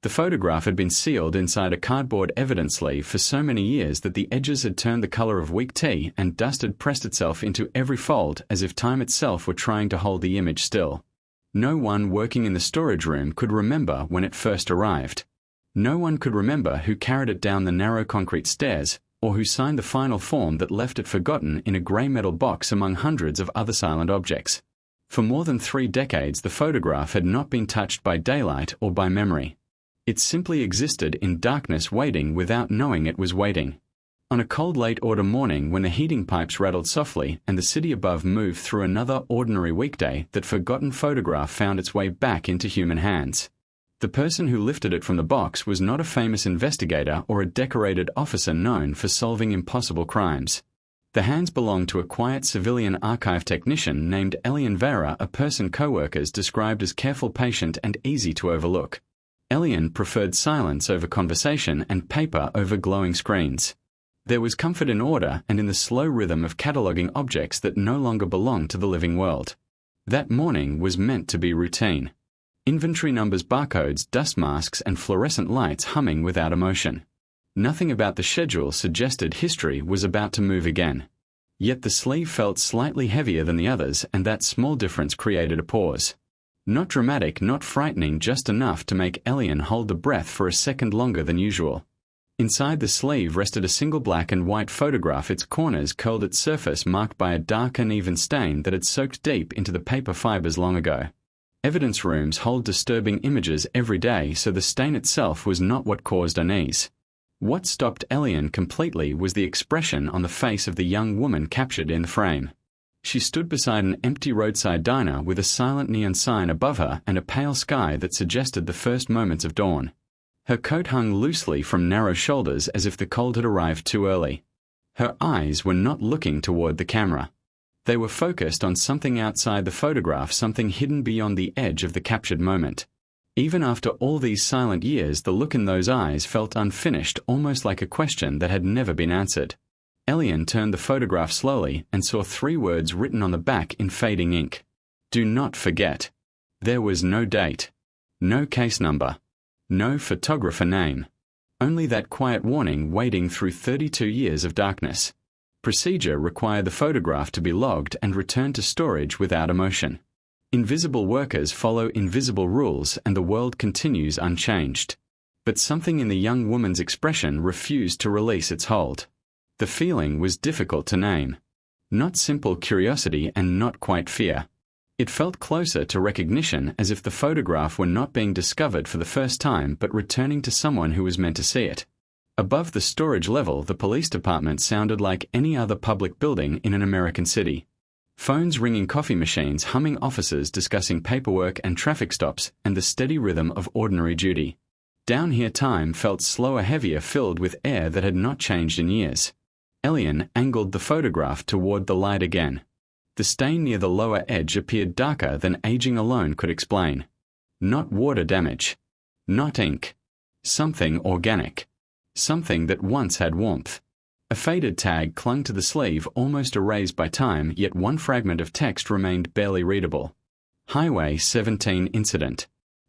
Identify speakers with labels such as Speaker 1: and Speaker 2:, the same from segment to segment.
Speaker 1: The photograph had been sealed inside a cardboard evidence sleeve for so many years that the edges had turned the color of weak tea and dust had pressed itself into every fold as if time itself were trying to hold the image still. No one working in the storage room could remember when it first arrived. No one could remember who carried it down the narrow concrete stairs, or who signed the final form that left it forgotten in a grey metal box among hundreds of other silent objects. For more than 3 decades, the photograph had not been touched by daylight or by memory. It simply existed in darkness, waiting without knowing it was waiting. On a cold late autumn morning, when the heating pipes rattled softly and the city above moved through another ordinary weekday, that forgotten photograph found its way back into human hands. The person who lifted it from the box was not a famous investigator or a decorated officer known for solving impossible crimes. The hands belonged to a quiet civilian archive technician named Elian Vera, a person co-workers described as careful, patient, and easy to overlook. Elian preferred silence over conversation and paper over glowing screens. There was comfort in order and in the slow rhythm of cataloguing objects that no longer belonged to the living world. That morning was meant to be routine. Inventory numbers, barcodes, dust masks, and fluorescent lights humming without emotion. Nothing about the schedule suggested history was about to move again. Yet the sleeve felt slightly heavier than the others, and that small difference created a pause. Not dramatic, not frightening, just enough to make Elian hold the breath for a second longer than usual. Inside the sleeve rested a single black and white photograph, its corners curled, its surface marked by a dark, uneven stain that had soaked deep into the paper fibers long ago. Evidence rooms hold disturbing images every day, so the stain itself was not what caused unease. What stopped Elian completely was the expression on the face of the young woman captured in the frame. She stood beside an empty roadside diner with a silent neon sign above her and a pale sky that suggested the first moments of dawn. Her coat hung loosely from narrow shoulders as if the cold had arrived too early. Her eyes were not looking toward the camera. They were focused on something outside the photograph, something hidden beyond the edge of the captured moment. Even after all these silent years, the look in those eyes felt unfinished, almost like a question that had never been answered. Elian turned the photograph slowly and saw 3 words written on the back in fading ink. Do not forget. There was no date. No case number. No photographer name. Only that quiet warning waiting through 32 years of darkness. Procedure required the photograph to be logged and returned to storage without emotion. Invisible workers follow invisible rules and the world continues unchanged. But something in the young woman's expression refused to release its hold. The feeling was difficult to name. Not simple curiosity and not quite fear. It felt closer to recognition, as if the photograph were not being discovered for the first time but returning to someone who was meant to see it. Above the storage level, the police department sounded like any other public building in an American city. Phones ringing, coffee machines humming, officers discussing paperwork and traffic stops, and the steady rhythm of ordinary duty. Down here time felt slower, heavier, filled with air that had not changed in years. Elian angled the photograph toward the light again. The stain near the lower edge appeared darker than aging alone could explain. Not water damage. Not ink. Something organic. Something that once had warmth. A faded tag clung to the sleeve, almost erased by time, yet one fragment of text remained barely readable. Highway 17 incident.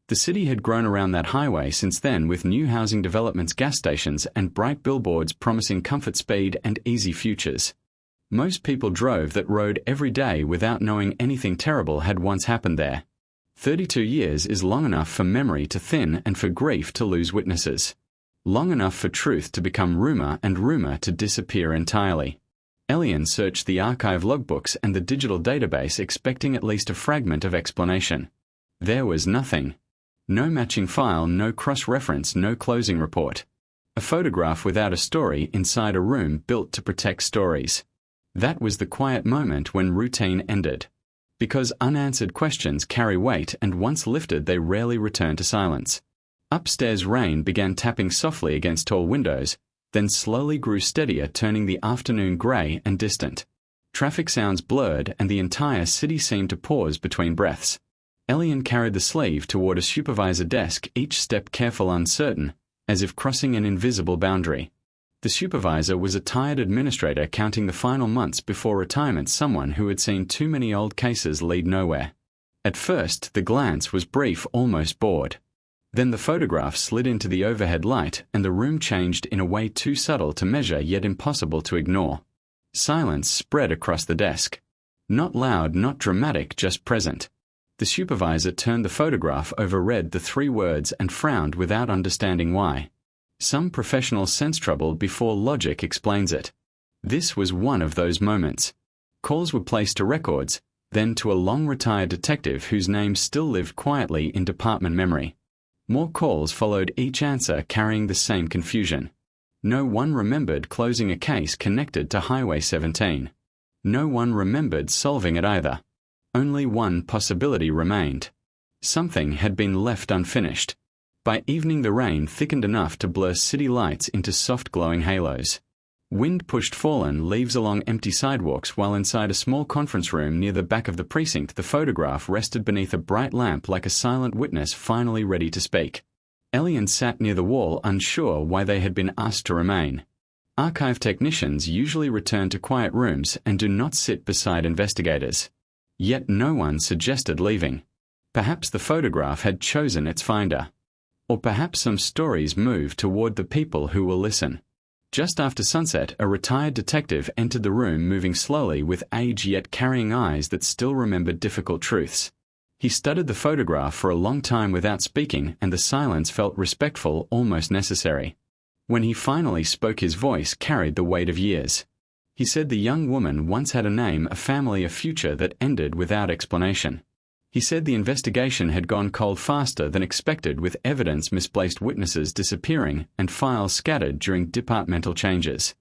Speaker 1: The city had grown around that highway since then, with new housing developments, gas stations, and bright billboards promising comfort, speed, and easy futures. Most people drove that road every day without knowing anything terrible had once happened there. 32 years is long enough for memory to thin and for grief to lose witnesses. Long enough for truth to become rumor and rumor to disappear entirely. Elian searched the archive logbooks and the digital database, expecting at least a fragment of explanation. There was nothing. No matching file, no cross-reference, no closing report. A photograph without a story inside a room built to protect stories. That was the quiet moment when routine ended. Because unanswered questions carry weight, and once lifted they rarely return to silence. Upstairs rain began tapping softly against tall windows, then slowly grew steadier, turning the afternoon grey and distant. Traffic sounds blurred and the entire city seemed to pause between breaths. Elian carried the sleeve toward a supervisor desk, each step careful, uncertain, as if crossing an invisible boundary. The supervisor was a tired administrator counting the final months before retirement, someone who had seen too many old cases lead nowhere. At first, the glance was brief, almost bored. Then the photograph slid into the overhead light, and the room changed in a way too subtle to measure yet impossible to ignore. Silence spread across the desk. Not loud, not dramatic, just present. The supervisor turned the photograph over, read the 3 words, and frowned without understanding why. Some professional sense trouble before logic explains it. This was one of those moments. Calls were placed to records, then to a long-retired detective whose name still lived quietly in department memory. More calls followed, each answer carrying the same confusion. No one remembered closing a case connected to Highway 17. No one remembered solving it either. Only one possibility remained. Something had been left unfinished. By evening the rain thickened enough to blur city lights into soft glowing halos. Wind pushed fallen leaves along empty sidewalks, while inside a small conference room near the back of the precinct the photograph rested beneath a bright lamp like a silent witness finally ready to speak. Elian sat near the wall, unsure why they had been asked to remain. Archive technicians usually return to quiet rooms and do not sit beside investigators. Yet no one suggested leaving. Perhaps the photograph had chosen its finder. Or perhaps some stories moved toward the people who will listen. Just after sunset, a retired detective entered the room, moving slowly with age yet carrying eyes that still remembered difficult truths. He studied the photograph for a long time without speaking, and the silence felt respectful, almost necessary. When he finally spoke, his voice carried the weight of years. He said the young woman once had a name, a family, a future that ended without explanation. He said the investigation had gone cold faster than expected, with evidence, misplaced witnesses disappearing, and files scattered during departmental changes.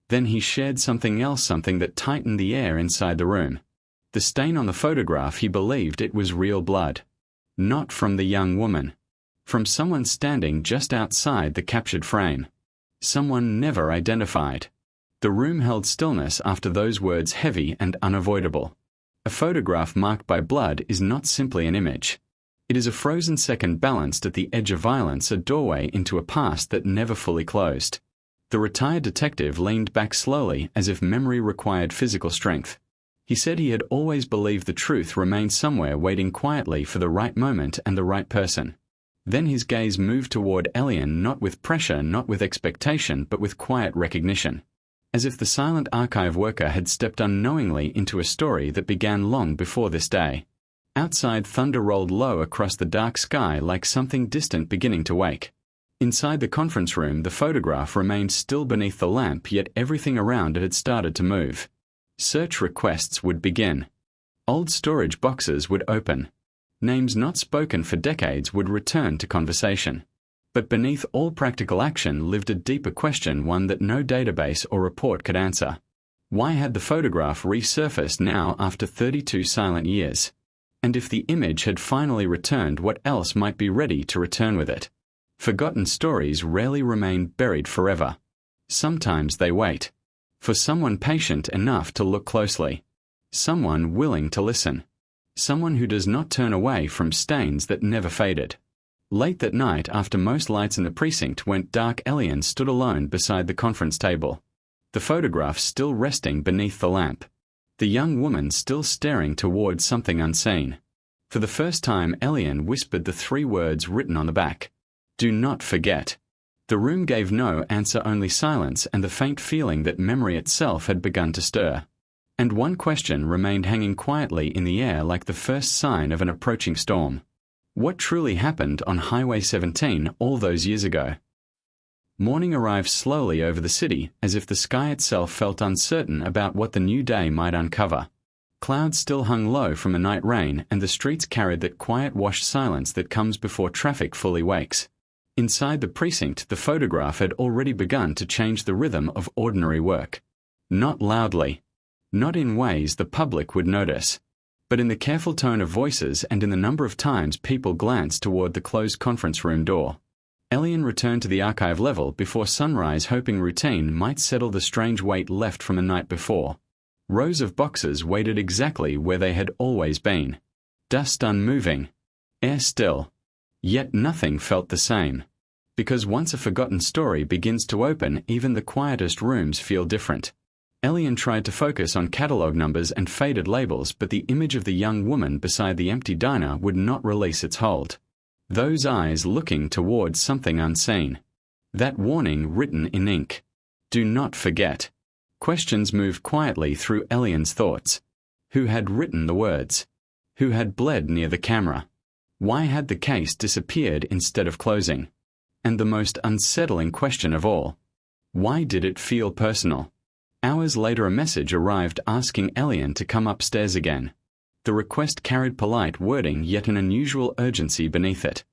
Speaker 1: Then he shared something else, something that tightened the air inside the room. The stain on the photograph, he believed it was real blood. Not from the young woman. From someone standing just outside the captured frame. Someone never identified. The room held stillness after those words, heavy and unavoidable. A photograph marked by blood is not simply an image. It is a frozen second balanced at the edge of violence, a doorway into a past that never fully closed. The retired detective leaned back slowly, as if memory required physical strength. He said he had always believed the truth remained somewhere, waiting quietly for the right moment and the right person. Then his gaze moved toward Elian, not with pressure, not with expectation, but with quiet recognition. As if the silent archive worker had stepped unknowingly into a story that began long before this day. Outside, thunder rolled low across the dark sky like something distant beginning to wake. Inside the conference room, the photograph remained still beneath the lamp, yet everything around it had started to move. Search requests would begin. Old storage boxes would open. Names not spoken for decades would return to conversation. But beneath all practical action lived a deeper question, one that no database or report could answer. Why had the photograph resurfaced now after 32 silent years? And if the image had finally returned, what else might be ready to return with it? Forgotten stories rarely remain buried forever. Sometimes they wait. For someone patient enough to look closely. Someone willing to listen. Someone who does not turn away from stains that never faded. Late that night, after most lights in the precinct went dark, Elian stood alone beside the conference table. The photograph still resting beneath the lamp. The young woman still staring towards something unseen. For the first time, Elian whispered the 3 words written on the back. Do not forget. The room gave no answer, only silence and the faint feeling that memory itself had begun to stir. And one question remained hanging quietly in the air like the first sign of an approaching storm. What truly happened on Highway 17 all those years ago? Morning arrived slowly over the city, as if the sky itself felt uncertain about what the new day might uncover. Clouds still hung low from a night rain, and the streets carried that quiet, washed silence that comes before traffic fully wakes. Inside the precinct, the photograph had already begun to change the rhythm of ordinary work. Not loudly. Not in ways the public would notice. But in the careful tone of voices and in the number of times people glanced toward the closed conference room door. Elian returned to the archive level before sunrise, hoping routine might settle the strange weight left from the night before. Rows of boxes waited exactly where they had always been. Dust unmoving. Air still. Yet nothing felt the same. Because once a forgotten story begins to open, even the quietest rooms feel different. Elian tried to focus on catalog numbers and faded labels, but the image of the young woman beside the empty diner would not release its hold. Those eyes looking towards something unseen. That warning written in ink. Do not forget. Questions moved quietly through Elian's thoughts. Who had written the words? Who had bled near the camera? Why had the case disappeared instead of closing? And the most unsettling question of all, why did it feel personal? Hours later a message arrived asking Elian to come upstairs again. The request carried polite wording yet an unusual urgency beneath it.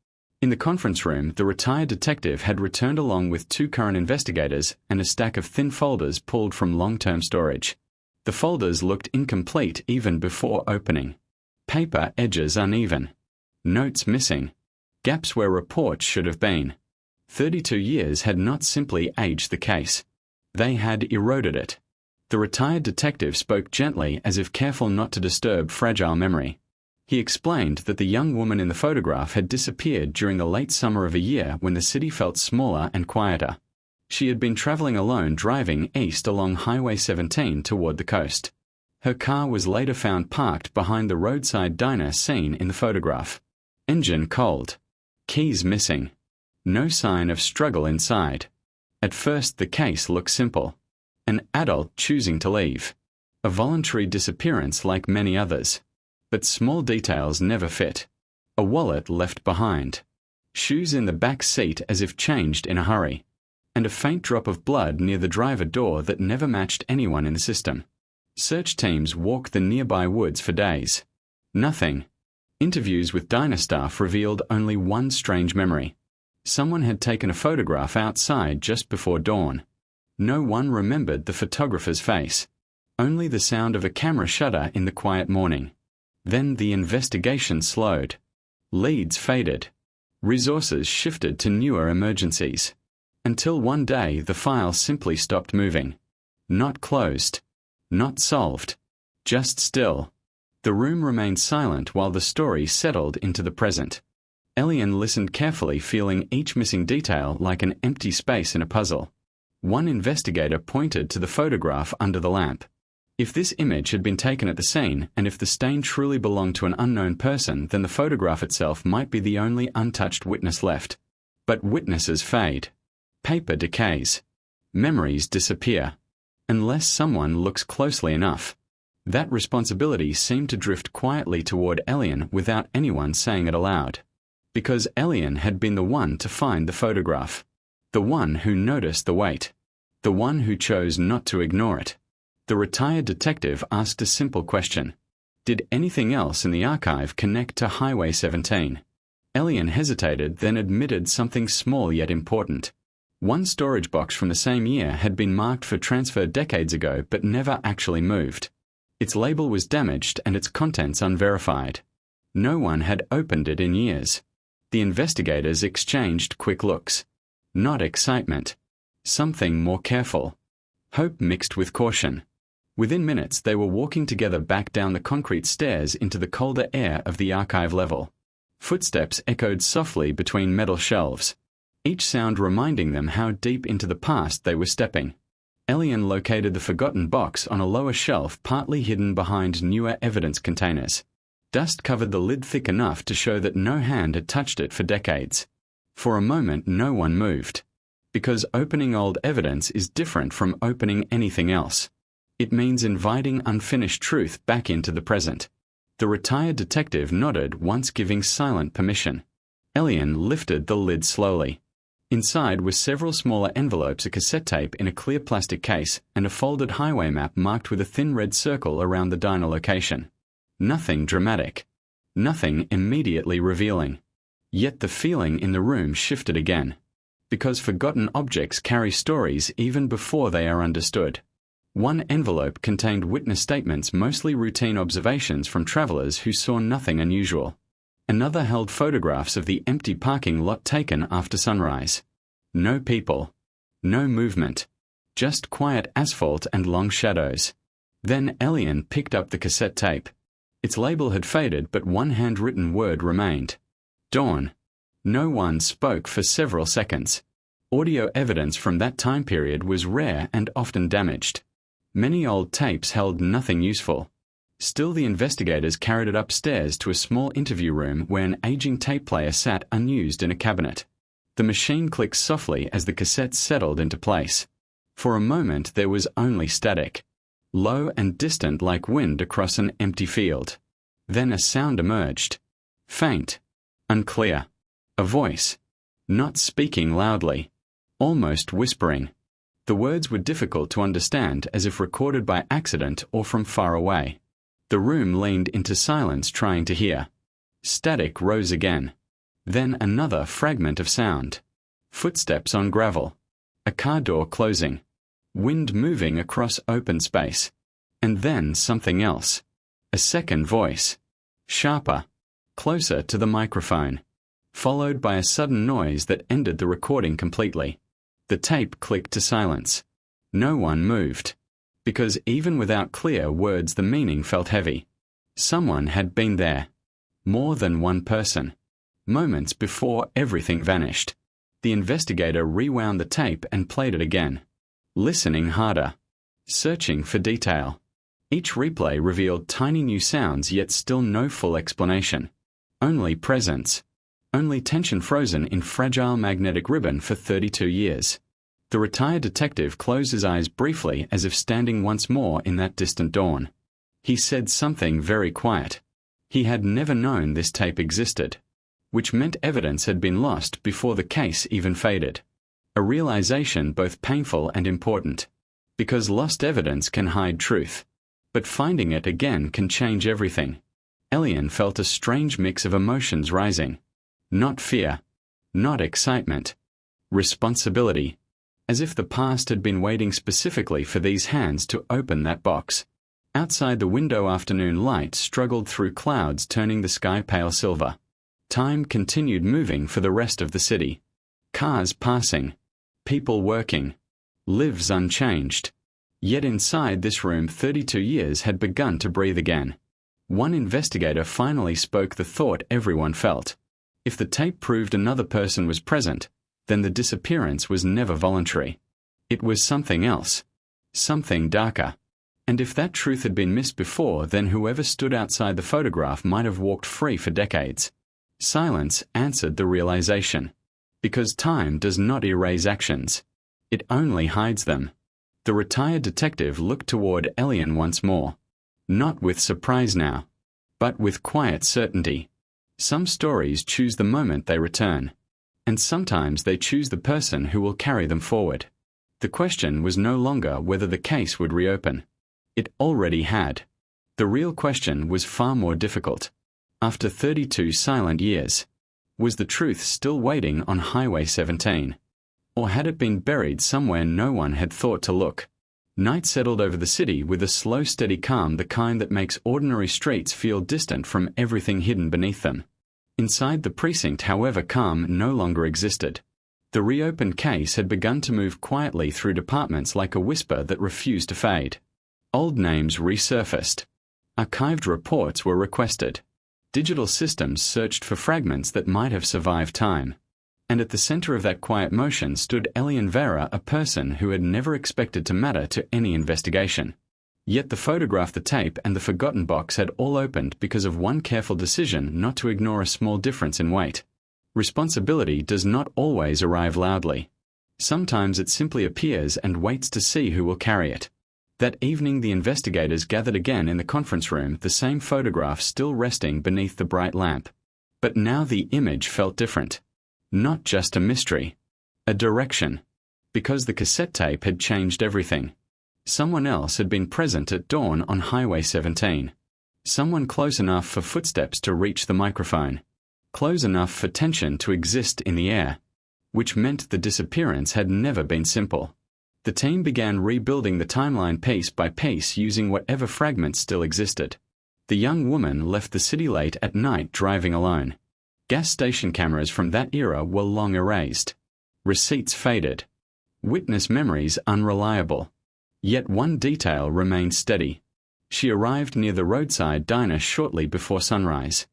Speaker 1: In the conference room, the retired detective had returned along with 2 current investigators and a stack of thin folders pulled from long-term storage. The folders looked incomplete even before opening. Paper edges uneven. Notes missing. Gaps where reports should have been. 32 years had not simply aged the case. They had eroded it. The retired detective spoke gently as if careful not to disturb fragile memory. He explained that the young woman in the photograph had disappeared during the late summer of a year when the city felt smaller and quieter. She had been traveling alone driving east along Highway 17 toward the coast. Her car was later found parked behind the roadside diner seen in the photograph. Engine cold. Keys missing. No sign of struggle inside. At first the case looked simple. An adult choosing to leave. A voluntary disappearance like many others. But small details never fit. A wallet left behind. Shoes in the back seat as if changed in a hurry. And a faint drop of blood near the driver door that never matched anyone in the system. Search teams walked the nearby woods for days. Nothing. Interviews with diner staff revealed only one strange memory. Someone had taken a photograph outside just before dawn. No one remembered the photographer's face. Only the sound of a camera shutter in the quiet morning. Then the investigation slowed. Leads faded. Resources shifted to newer emergencies. Until one day the file simply stopped moving. Not closed. Not solved. Just still. The room remained silent while the story settled into the present. Elian listened carefully, feeling each missing detail like an empty space in a puzzle. One investigator pointed to the photograph under the lamp. If this image had been taken at the scene, and if the stain truly belonged to an unknown person, then the photograph itself might be the only untouched witness left. But witnesses fade. Paper decays. Memories disappear. Unless someone looks closely enough. That responsibility seemed to drift quietly toward Elian without anyone saying it aloud. Because Elian had been the one to find the photograph. The one who noticed the weight. The one who chose not to ignore it. The retired detective asked a simple question. Did anything else in the archive connect to Highway 17? Elian hesitated, then admitted something small yet important. One storage box from the same year had been marked for transfer decades ago but never actually moved. Its label was damaged and its contents unverified. No one had opened it in years. The investigators exchanged quick looks. Not excitement. Something more careful. Hope mixed with caution. Within minutes they were walking together back down the concrete stairs into the colder air of the archive level. Footsteps echoed softly between metal shelves. Each sound reminding them how deep into the past they were stepping. Elian located the forgotten box on a lower shelf partly hidden behind newer evidence containers. Dust covered the lid thick enough to show that no hand had touched it for decades. For a moment no one moved. Because opening old evidence is different from opening anything else. It means inviting unfinished truth back into the present. The retired detective nodded, once giving silent permission. Elian lifted the lid slowly. Inside were several smaller envelopes, a cassette tape in a clear plastic case, and a folded highway map marked with a thin red circle around the diner location. Nothing dramatic. Nothing immediately revealing. Yet the feeling in the room shifted again. Because forgotten objects carry stories even before they are understood. One envelope contained witness statements, mostly routine observations from travelers who saw nothing unusual. Another held photographs of the empty parking lot taken after sunrise. No people. No movement. Just quiet asphalt and long shadows. Then Elian picked up the cassette tape. Its label had faded, but one handwritten word remained. Dawn. No one spoke for several seconds. Audio evidence from that time period was rare and often damaged. Many old tapes held nothing useful. Still, the investigators carried it upstairs to a small interview room where an aging tape player sat unused in a cabinet. The machine clicked softly as the cassettes settled into place. For a moment there was only static, low and distant like wind across an empty field. Then a sound emerged. Faint, unclear. A voice. Not speaking loudly. Almost whispering. The words were difficult to understand, as if recorded by accident or from far away. The room leaned into silence, trying to hear. Static rose again. Then another fragment of sound. Footsteps on gravel. A car door closing. Wind moving across open space. And then something else. A second voice. Sharper. Closer to the microphone. Followed by a sudden noise that ended the recording completely. The tape clicked to silence. No one moved. Because even without clear words the meaning felt heavy. Someone had been there. More than one person. Moments before everything vanished. The investigator rewound the tape and played it again. Listening harder. Searching for detail. Each replay revealed tiny new sounds, yet still no full explanation. Only presence. Only tension frozen in fragile magnetic ribbon for 32 years. The retired detective closed his eyes briefly, as if standing once more in that distant dawn. He said something very quiet. He had never known this tape existed. Which meant evidence had been lost before the case even faded. A realization both painful and important. Because lost evidence can hide truth. But finding it again can change everything. Elian felt a strange mix of emotions rising. Not fear. Not excitement. Responsibility. As if the past had been waiting specifically for these hands to open that box. Outside, the window afternoon light struggled through clouds, turning the sky pale silver. Time continued moving for the rest of the city. Cars passing. People working. Lives unchanged. Yet inside this room 32 years had begun to breathe again. One investigator finally spoke the thought everyone felt. If the tape proved another person was present, then the disappearance was never voluntary. It was something else. Something darker. And if that truth had been missed before, then whoever stood outside the photograph might have walked free for decades. Silence answered the realization. Because time does not erase actions. It only hides them. The retired detective looked toward Elian once more. Not with surprise now, but with quiet certainty. Some stories choose the moment they return. And sometimes they choose the person who will carry them forward. The question was no longer whether the case would reopen. It already had. The real question was far more difficult. After 32 silent years, was the truth still waiting on Highway 17? Or had it been buried somewhere no one had thought to look? Night settled over the city with a slow, steady calm, the kind that makes ordinary streets feel distant from everything hidden beneath them. Inside the precinct, however, calm no longer existed. The reopened case had begun to move quietly through departments like a whisper that refused to fade. Old names resurfaced. Archived reports were requested. Digital systems searched for fragments that might have survived time. And at the center of that quiet motion stood Elian Vera, a person who had never expected to matter to any investigation. Yet the photograph, the tape, and the forgotten box had all opened because of one careful decision not to ignore a small difference in weight. Responsibility does not always arrive loudly. Sometimes it simply appears and waits to see who will carry it. That evening the investigators gathered again in the conference room, the same photograph still resting beneath the bright lamp. But now the image felt different. Not just a mystery. A direction. Because the cassette tape had changed everything. Someone else had been present at dawn on Highway 17. Someone close enough for footsteps to reach the microphone. Close enough for tension to exist in the air. Which meant the disappearance had never been simple. The team began rebuilding the timeline piece by piece, using whatever fragments still existed. The young woman left the city late at night driving alone. Gas station cameras from that era were long erased. Receipts faded. Witness memories unreliable. Yet one detail remained steady. She arrived near the roadside diner shortly before sunrise.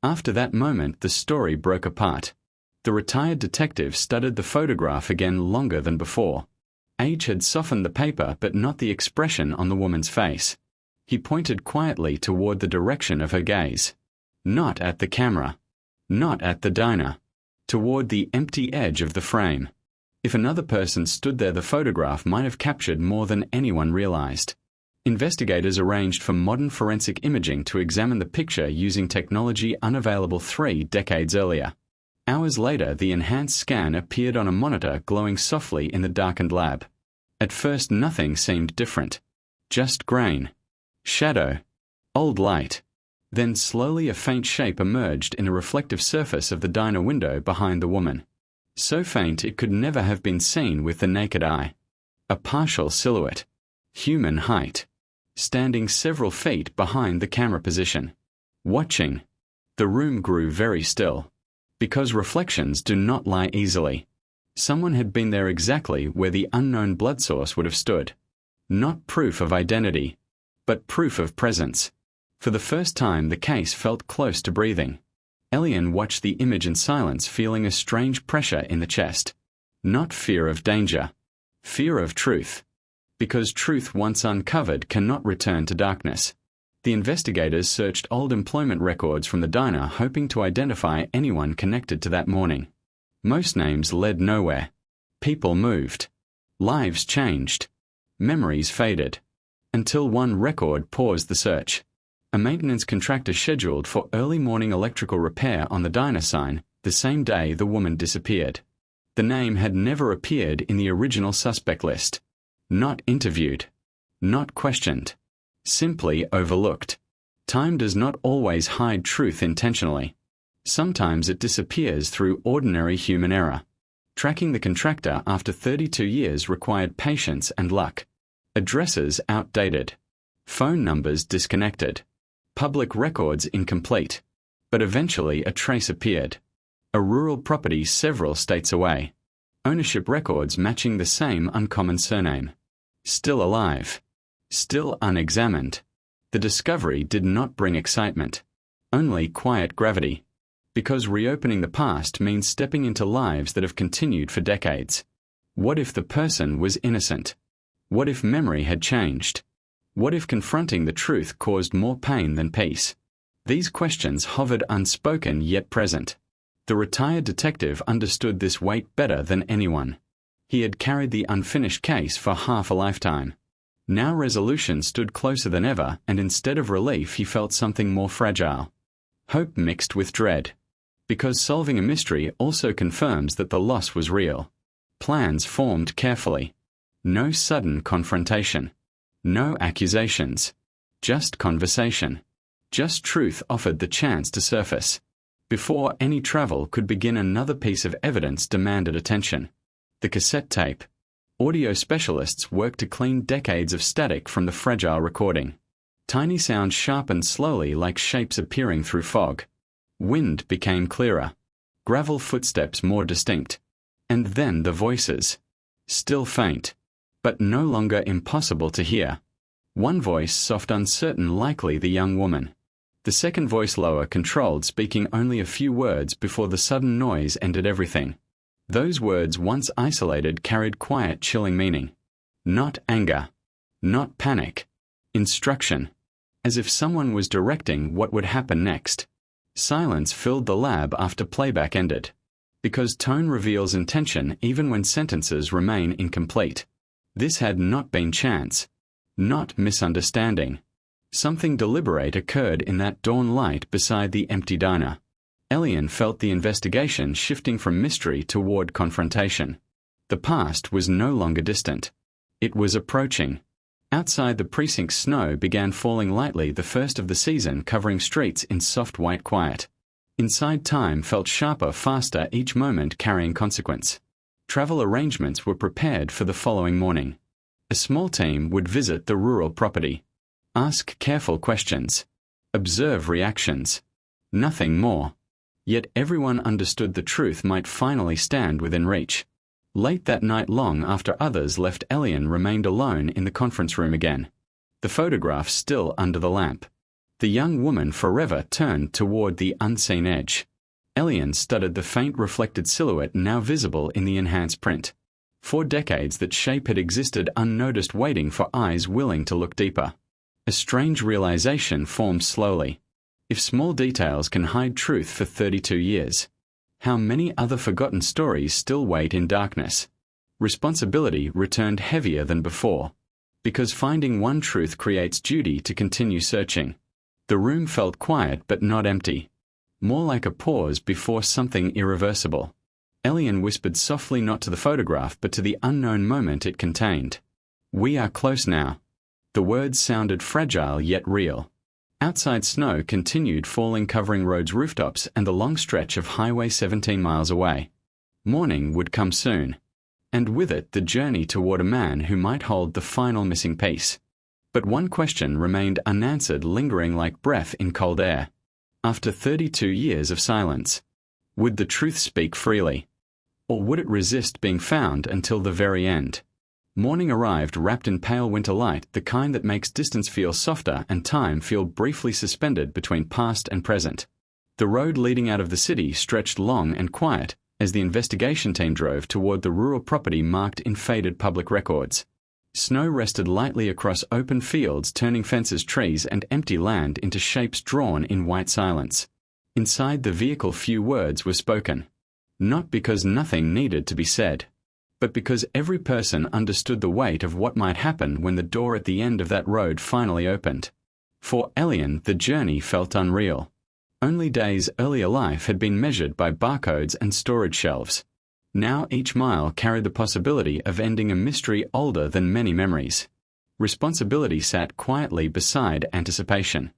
Speaker 1: After that moment the story broke apart. The retired detective studied the photograph again longer than before. Age had softened the paper, but not the expression on the woman's face. He pointed quietly toward the direction of her gaze. Not at the camera. Not at the diner. Toward the empty edge of the frame. If another person stood there, the photograph might have captured more than anyone realized. Investigators arranged for modern forensic imaging to examine the picture using technology unavailable 3 decades earlier. Hours later, the enhanced scan appeared on a monitor glowing softly in the darkened lab. At first, nothing seemed different. Just grain. Shadow. Old light. Then slowly a faint shape emerged in a reflective surface of the diner window behind the woman. So faint it could never have been seen with the naked eye. A partial silhouette. Human height. Standing several feet behind the camera position. Watching. The room grew very still. Because reflections do not lie easily. Someone had been there exactly where the unknown blood source would have stood. Not proof of identity, but proof of presence. For the first time, the case felt close to breathing. Elian watched the image in silence, feeling a strange pressure in the chest. Not fear of danger. Fear of truth. Because truth once uncovered cannot return to darkness. The investigators searched old employment records from the diner, hoping to identify anyone connected to that morning. Most names led nowhere. People moved. Lives changed. Memories faded. Until one record paused the search. A maintenance contractor scheduled for early morning electrical repair on the diner sign the same day the woman disappeared. The name had never appeared in the original suspect list. Not interviewed. Not questioned. Simply overlooked. Time does not always hide truth intentionally. Sometimes it disappears through ordinary human error. Tracking the contractor after 32 years required patience and luck. Addresses outdated. Phone numbers disconnected. Public records incomplete. But eventually a trace appeared. A rural property several states away. Ownership records matching the same uncommon surname. Still alive. Still unexamined. The discovery did not bring excitement. Only quiet gravity. Because reopening the past means stepping into lives that have continued for decades. What if the person was innocent? What if memory had changed? What if confronting the truth caused more pain than peace? These questions hovered unspoken yet present. The retired detective understood this weight better than anyone. He had carried the unfinished case for half a lifetime. Now resolution stood closer than ever, and instead of relief he felt something more fragile. Hope mixed with dread. Because solving a mystery also confirms that the loss was real. Plans formed carefully. No sudden confrontation. No accusations. Just conversation. Just truth offered the chance to surface. Before any travel could begin, another piece of evidence demanded attention. The cassette tape. Audio specialists worked to clean decades of static from the fragile recording. Tiny sounds sharpened slowly like shapes appearing through fog. Wind became clearer. Gravel footsteps more distinct. And then the voices. Still faint. But no longer impossible to hear. One voice soft, uncertain, likely the young woman. The second voice lower, controlled, speaking only a few words before the sudden noise ended everything. Those words, once isolated, carried quiet, chilling meaning. Not anger. Not panic. Instruction. As if someone was directing what would happen next. Silence filled the lab after playback ended. Because tone reveals intention even when sentences remain incomplete. This had not been chance. Not misunderstanding. Something deliberate occurred in that dawn light beside the empty diner. Elian felt the investigation shifting from mystery toward confrontation. The past was no longer distant. It was approaching. Outside the precinct, snow began falling lightly, the first of the season, covering streets in soft white quiet. Inside, time felt sharper, faster, each moment carrying consequence. Travel arrangements were prepared for the following morning. A small team would visit the rural property. Ask careful questions. Observe reactions. Nothing more. Yet everyone understood the truth might finally stand within reach. Late that night, long after others left, Elian remained alone in the conference room again. The photograph still under the lamp. The young woman forever turned toward the unseen edge. Elian studied the faint reflected silhouette now visible in the enhanced print. For decades that shape had existed unnoticed, waiting for eyes willing to look deeper. A strange realization formed slowly. If small details can hide truth for 32 years, how many other forgotten stories still wait in darkness? Responsibility returned heavier than before, because finding one truth creates duty to continue searching. The room felt quiet but not empty, more like a pause before something irreversible. Elian whispered softly, not to the photograph but to the unknown moment it contained. "We are close now." The words sounded fragile yet real. Outside, snow continued falling, covering roads, rooftops, and the long stretch of Highway 17 miles away. Morning would come soon, and with it the journey toward a man who might hold the final missing piece. But one question remained unanswered, lingering like breath in cold air. After 32 years of silence, would the truth speak freely? Or would it resist being found until the very end? Morning arrived, wrapped in pale winter light, the kind that makes distance feel softer and time feel briefly suspended between past and present. The road leading out of the city stretched long and quiet as the investigation team drove toward the rural property marked in faded public records. Snow rested lightly across open fields, turning fences, trees, and empty land into shapes drawn in white silence. Inside the vehicle few words were spoken, not because nothing needed to be said, but because every person understood the weight of what might happen when the door at the end of that road finally opened. For Elian, the journey felt unreal. Only days earlier life had been measured by barcodes and storage shelves. Now each mile carried the possibility of ending a mystery older than many memories. Responsibility sat quietly beside anticipation,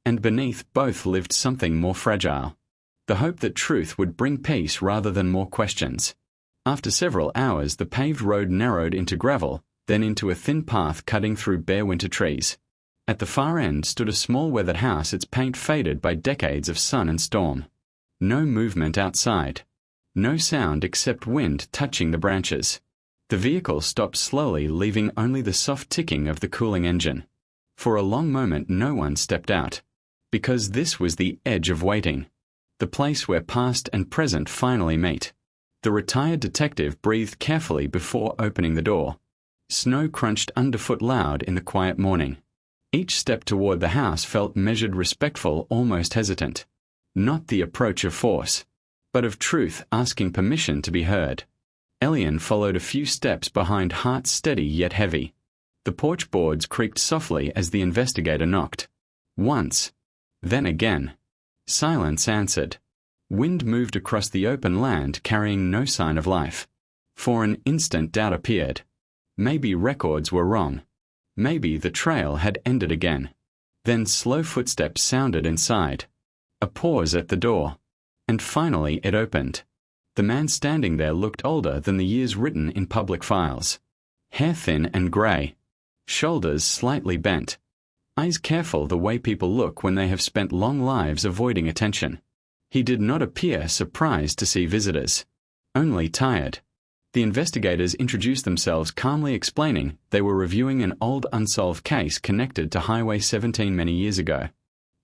Speaker 1: and beneath both lived something more fragile: the hope that truth would bring peace rather than more questions. After several hours, the paved road narrowed into gravel, then into a thin path cutting through bare winter trees. At the far end stood a small weathered house, its paint faded by decades of sun and storm. No movement outside. No sound except wind touching the branches. The vehicle stopped slowly, leaving only the soft ticking of the cooling engine. For a long moment no one stepped out, because this was the edge of waiting, the place where past and present finally meet. The retired detective breathed carefully before opening the door. Snow crunched underfoot loud in the quiet morning. Each step toward the house felt measured, respectful, almost hesitant. Not the approach of force, but of truth asking permission to be heard. Elian followed a few steps behind, heart steady yet heavy. The porch boards creaked softly as the investigator knocked. Once. Then again. Silence answered. Wind moved across the open land, carrying no sign of life. For an instant doubt appeared. Maybe records were wrong. Maybe the trail had ended again. Then slow footsteps sounded inside. A pause at the door. And finally it opened. The man standing there looked older than the years written in public files. Hair thin and grey. Shoulders slightly bent. Eyes careful, the way people look when they have spent long lives avoiding attention. He did not appear surprised to see visitors. Only tired. The investigators introduced themselves, calmly explaining they were reviewing an old unsolved case connected to Highway 17 many years ago.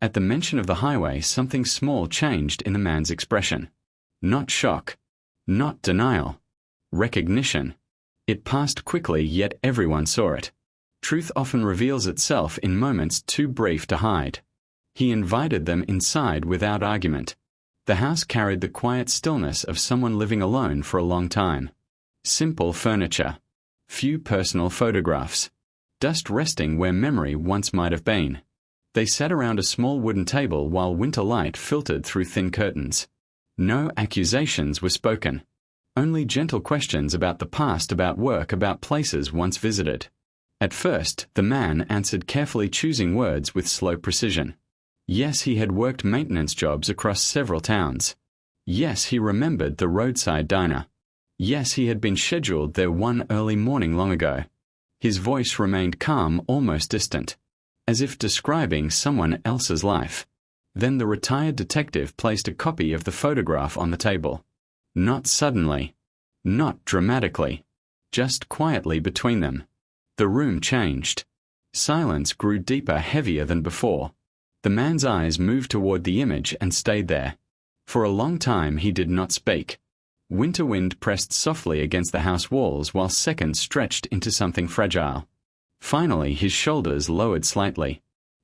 Speaker 1: At the mention of the highway, something small changed in the man's expression. Not shock. Not denial. Recognition. It passed quickly, yet everyone saw it. Truth often reveals itself in moments too brief to hide. He invited them inside without argument. The house carried the quiet stillness of someone living alone for a long time. Simple furniture. Few personal photographs. Dust resting where memory once might have been. They sat around a small wooden table while winter light filtered through thin curtains. No accusations were spoken. Only gentle questions about the past, about work, about places once visited. At first, the man answered carefully, choosing words with slow precision. Yes, he had worked maintenance jobs across several towns. Yes, he remembered the roadside diner. Yes, he had been scheduled there one early morning long ago. His voice remained calm, almost distant, as if describing someone else's life. Then the retired detective placed a copy of the photograph on the table. Not suddenly. Not dramatically. Just quietly between them. The room changed. Silence grew deeper, heavier than before. The man's eyes moved toward the image and stayed there. For a long time he did not speak. Winter wind pressed softly against the house walls while seconds stretched into something fragile. Finally his shoulders lowered slightly.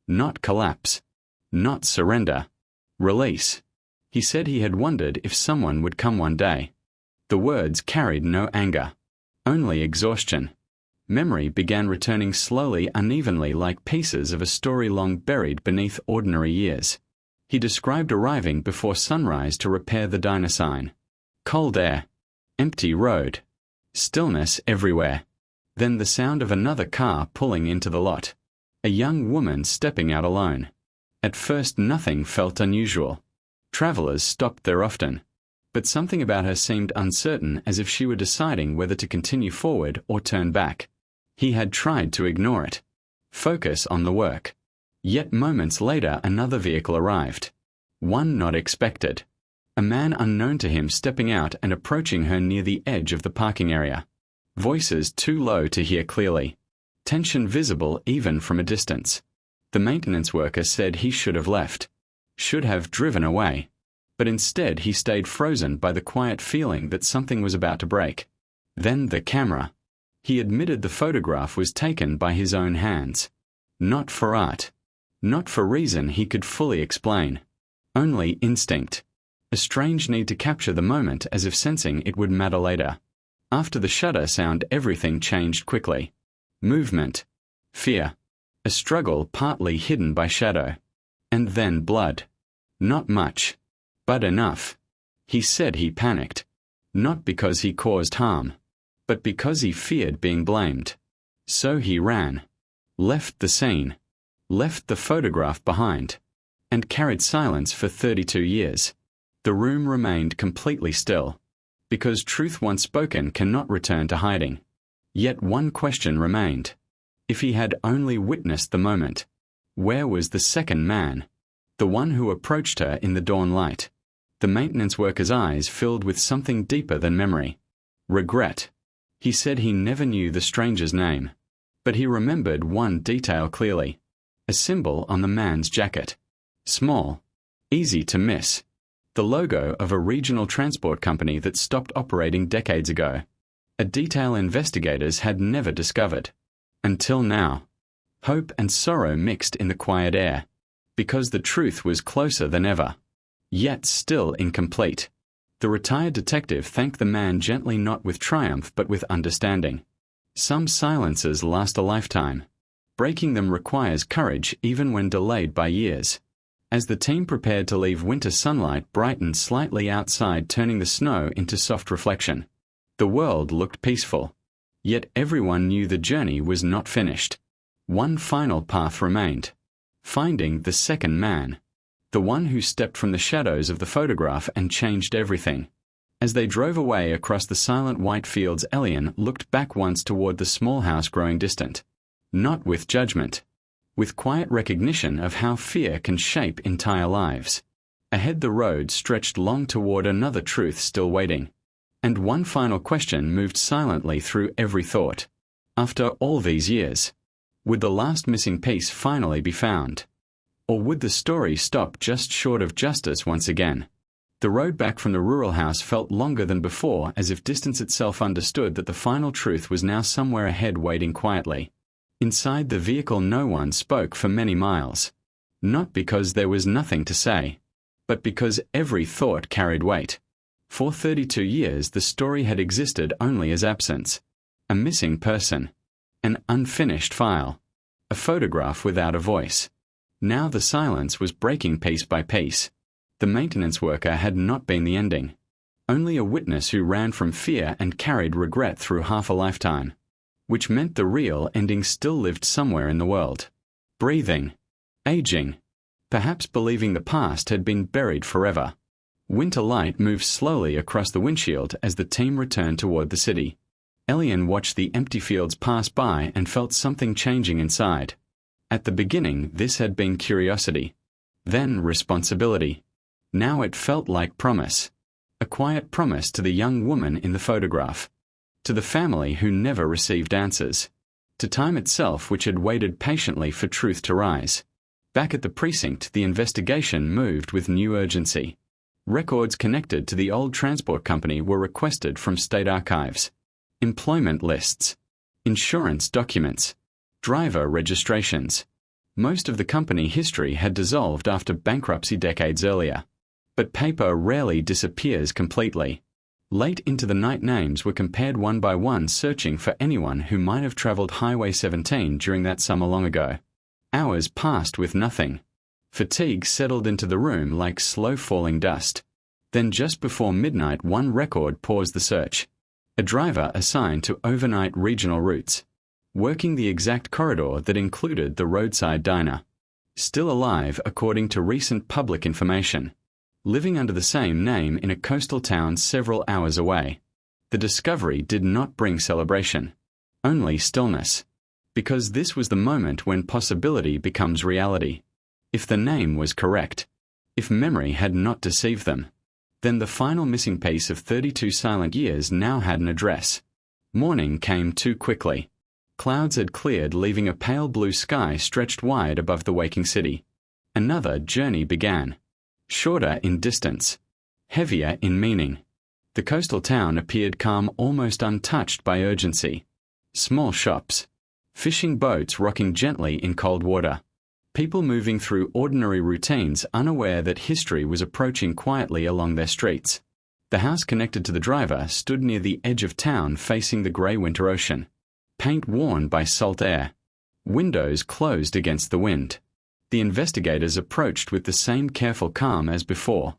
Speaker 1: Not collapse. Not surrender. Release. He said he had wondered if someone would come one day. The words carried no anger, only exhaustion. Memory began returning slowly, unevenly, like pieces of a story long buried beneath ordinary years. He described arriving before sunrise to repair the diner sign. Cold air. Empty road. Stillness everywhere. Then the sound of another car pulling into the lot. A young woman stepping out alone. At first nothing felt unusual. Travelers stopped there often. But something about her seemed uncertain, as if she were deciding whether to continue forward or turn back. He had tried to ignore it. Focus on the work. Yet moments later another vehicle arrived. One not expected. A man unknown to him stepping out and approaching her near the edge of the parking area. Voices too low to hear clearly. Tension visible even from a distance. The maintenance worker said he should have left. Should have driven away. But instead he stayed frozen by the quiet feeling that something was about to break. Then the camera. He admitted the photograph was taken by his own hands. Not for art. Not for reason he could fully explain. Only instinct. A strange need to capture the moment, as if sensing it would matter later. After the shutter sound, everything changed quickly. Movement. Fear. A struggle partly hidden by shadow. And then blood. Not much. But enough. He said he panicked. Not because he caused harm, but because he feared being blamed. So he ran. Left the scene. Left the photograph behind. And carried silence for 32 years. The room remained completely still. Because truth once spoken cannot return to hiding. Yet one question remained. If he had only witnessed the moment, where was the second man? The one who approached her in the dawn light. The maintenance worker's eyes filled with something deeper than memory. Regret. He said he never knew the stranger's name. But he remembered one detail clearly. A symbol on the man's jacket. Small. Easy to miss. The logo of a regional transport company that stopped operating decades ago. A detail investigators had never discovered. Until now. Hope and sorrow mixed in the quiet air. Because the truth was closer than ever. Yet still incomplete. The retired detective thanked the man gently, not with triumph but with understanding. Some silences last a lifetime. Breaking them requires courage even when delayed by years. As the team prepared to leave, winter sunlight brightened slightly outside, turning the snow into soft reflection. The world looked peaceful. Yet everyone knew the journey was not finished. One final path remained. Finding the second man. The one who stepped from the shadows of the photograph and changed everything. As they drove away across the silent white fields, Elian looked back once toward the small house growing distant. Not with judgment. With quiet recognition of how fear can shape entire lives. Ahead the road stretched long toward another truth still waiting. And one final question moved silently through every thought. After all these years, would the last missing piece finally be found? Or would the story stop just short of justice once again? The road back from the rural house felt longer than before, as if distance itself understood that the final truth was now somewhere ahead, waiting quietly. Inside the vehicle no one spoke for many miles. Not because there was nothing to say, but because every thought carried weight. For 32 years the story had existed only as absence. A missing person. An unfinished file. A photograph without a voice. Now the silence was breaking piece by piece. The maintenance worker had not been the ending. Only a witness who ran from fear and carried regret through half a lifetime. Which meant the real ending still lived somewhere in the world. Breathing. Aging. Perhaps believing the past had been buried forever. Winter light moved slowly across the windshield as the team returned toward the city. Elian watched the empty fields pass by and felt something changing inside. At the beginning this had been curiosity. Then responsibility. Now it felt like promise. A quiet promise to the young woman in the photograph. To the family who never received answers. To time itself which had waited patiently for truth to rise. Back at the precinct the investigation moved with new urgency. Records connected to the old transport company were requested from state archives. Employment lists. Insurance documents. Driver registrations. Most of the company history had dissolved after bankruptcy decades earlier. But paper rarely disappears completely. Late into the night, names were compared one by one, searching for anyone who might have traveled Highway 17 during that summer long ago. Hours passed with nothing. Fatigue settled into the room like slow-falling dust. Then just before midnight, one record paused the search. A driver assigned to overnight regional routes, working the exact corridor that included the roadside diner. Still alive according to recent public information. Living under the same name in a coastal town several hours away. The discovery did not bring celebration, only stillness. Because this was the moment when possibility becomes reality. If the name was correct, if memory had not deceived them, then the final missing piece of 32 silent years now had an address. Morning came too quickly. Clouds had cleared, leaving a pale blue sky stretched wide above the waking city. Another journey began. Shorter in distance, heavier in meaning. The coastal town appeared calm, almost untouched by urgency. Small shops, fishing boats rocking gently in cold water. People moving through ordinary routines, unaware that history was approaching quietly along their streets. The house connected to the driver stood near the edge of town, facing the grey winter ocean. Paint worn by salt air. Windows closed against the wind. The investigators approached with the same careful calm as before.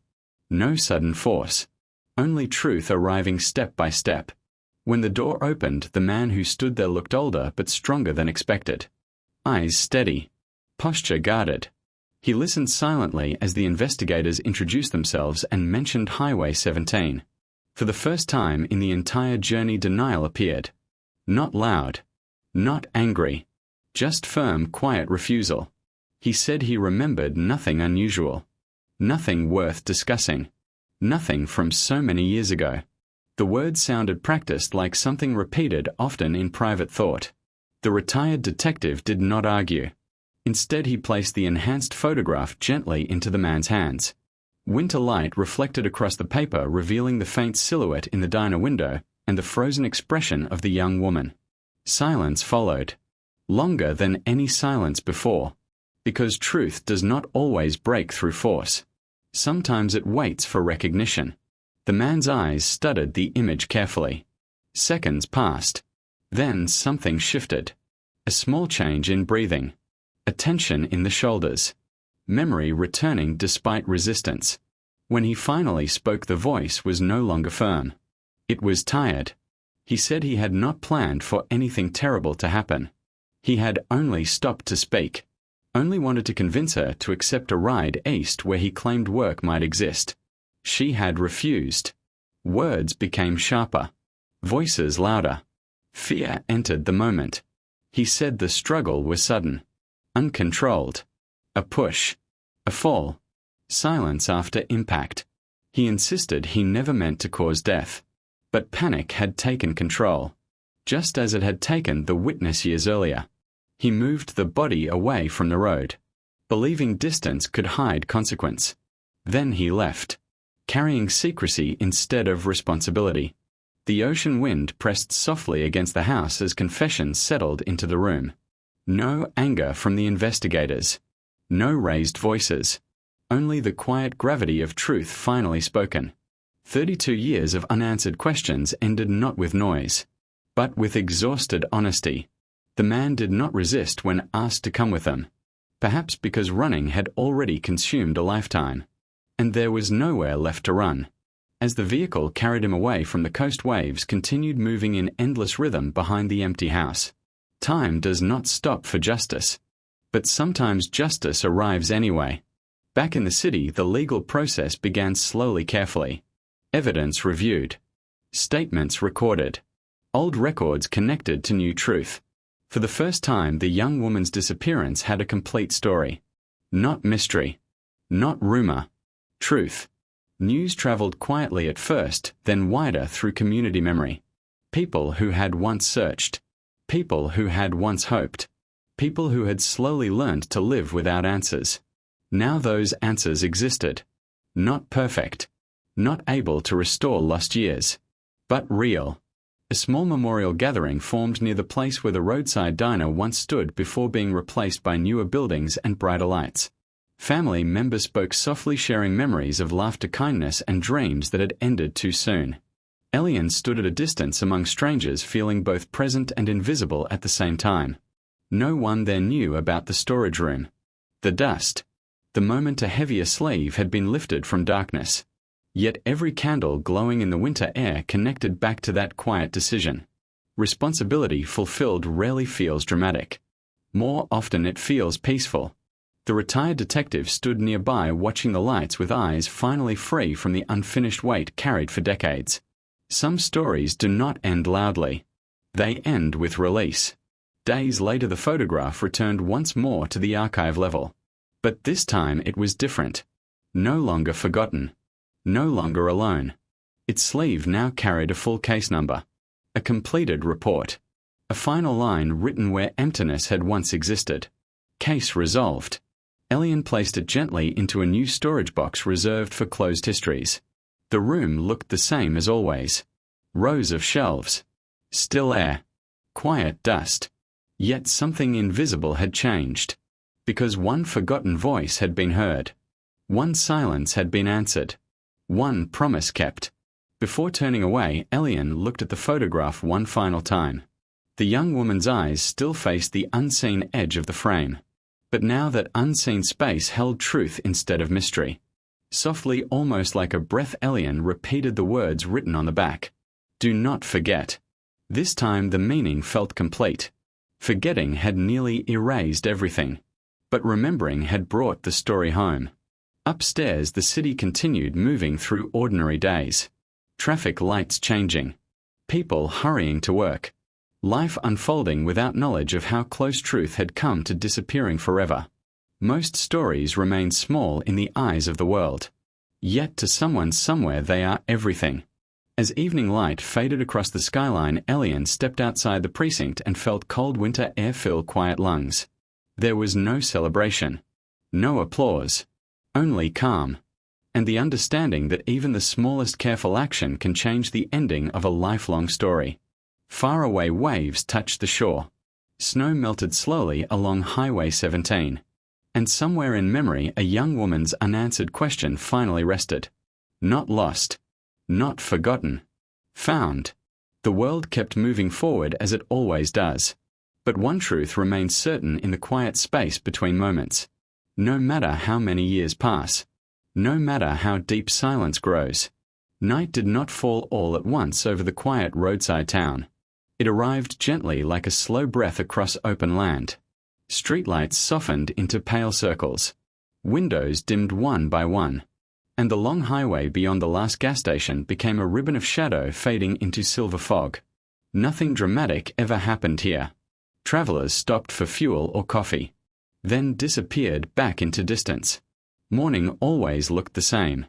Speaker 1: No sudden force. Only truth arriving step by step. When the door opened, the man who stood there looked older but stronger than expected. Eyes steady. Posture guarded. He listened silently as the investigators introduced themselves and mentioned Highway 17. For the first time in the entire journey, denial appeared. Not loud. Not angry. Just firm, quiet refusal. He said he remembered nothing unusual. Nothing worth discussing. Nothing from so many years ago. The words sounded practiced, like something repeated often in private thought. The retired detective did not argue. Instead, he placed the enhanced photograph gently into the man's hands. Winter light reflected across the paper, revealing the faint silhouette in the diner window and the frozen expression of the young woman. Silence followed. Longer than any silence before. Because truth does not always break through force. Sometimes it waits for recognition. The man's eyes studied the image carefully. Seconds passed. Then something shifted. A small change in breathing. A tension in the shoulders. Memory returning despite resistance. When he finally spoke, the voice was no longer firm. It was tired. He said he had not planned for anything terrible to happen. He had only stopped to speak. Only wanted to convince her to accept a ride east where he claimed work might exist. She had refused. Words became sharper. Voices louder. Fear entered the moment. He said the struggle was sudden. Uncontrolled. A push. A fall. Silence after impact. He insisted he never meant to cause death. But panic had taken control. Just as it had taken the witness years earlier. He moved the body away from the road, believing distance could hide consequence. Then he left, carrying secrecy instead of responsibility. The ocean wind pressed softly against the house as confessions settled into the room. No anger from the investigators. No raised voices. Only the quiet gravity of truth finally spoken. 32 years of unanswered questions ended not with noise, but with exhausted honesty. The man did not resist when asked to come with them, perhaps because running had already consumed a lifetime, and there was nowhere left to run. As the vehicle carried him away from the coast, waves continued moving in endless rhythm behind the empty house. Time does not stop for justice, but sometimes justice arrives anyway. Back in the city, the legal process began slowly, carefully. Evidence reviewed. Statements recorded. Old records connected to new truth. For the first time, the young woman's disappearance had a complete story. Not mystery. Not rumor. Truth. News traveled quietly at first, then wider through community memory. People who had once searched. People who had once hoped. People who had slowly learned to live without answers. Now those answers existed. Not perfect. Not able to restore lost years. But real. A A small memorial gathering formed near the place where the roadside diner once stood before being replaced by newer buildings and brighter lights. Family members spoke softly, sharing memories of laughter, kindness, and dreams that had ended too soon. Elian stood at a distance among strangers, feeling both present and invisible at the same time. No one there knew about the storage room. The dust. The moment a heavier sleeve had been lifted from darkness. Yet every candle glowing in the winter air connected back to that quiet decision. Responsibility fulfilled rarely feels dramatic. More often it feels peaceful. The retired detective stood nearby, watching the lights with eyes finally free from the unfinished weight carried for decades. Some stories do not end loudly. They end with release. Days later, the photograph returned once more to the archive level. But this time it was different. No longer forgotten. No longer alone. Its sleeve now carried a full case number. A completed report. A final line written where emptiness had once existed. Case resolved. Elian placed it gently into a new storage box reserved for closed histories. The room looked the same as always. Rows of shelves. Still air. Quiet dust. Yet something invisible had changed. Because one forgotten voice had been heard. One silence had been answered. One promise kept. Before turning away, Elian looked at the photograph one final time. The young woman's eyes still faced the unseen edge of the frame. But now that unseen space held truth instead of mystery. Softly, almost like a breath, Elian repeated the words written on the back. Do not forget. This time the meaning felt complete. Forgetting had nearly erased everything. But remembering had brought the story home. Upstairs, the city continued moving through ordinary days. Traffic lights changing. People hurrying to work. Life unfolding without knowledge of how close truth had come to disappearing forever. Most stories remain small in the eyes of the world. Yet to someone somewhere they are everything. As evening light faded across the skyline, Elian stepped outside the precinct and felt cold winter air fill quiet lungs. There was no celebration. No applause. Only calm. And the understanding that even the smallest careful action can change the ending of a lifelong story. Faraway waves touched the shore. Snow melted slowly along Highway 17. And somewhere in memory, a young woman's unanswered question finally rested. Not lost. Not forgotten. Found. The world kept moving forward as it always does. But one truth remained certain in the quiet space between moments. No matter how many years pass. No matter how deep silence grows. Night did not fall all at once over the quiet roadside town. It arrived gently like a slow breath across open land. Streetlights softened into pale circles. Windows dimmed one by one. And the long highway beyond the last gas station became a ribbon of shadow fading into silver fog. Nothing dramatic ever happened here. Travelers stopped for fuel or coffee. Then disappeared back into distance. Morning always looked the same.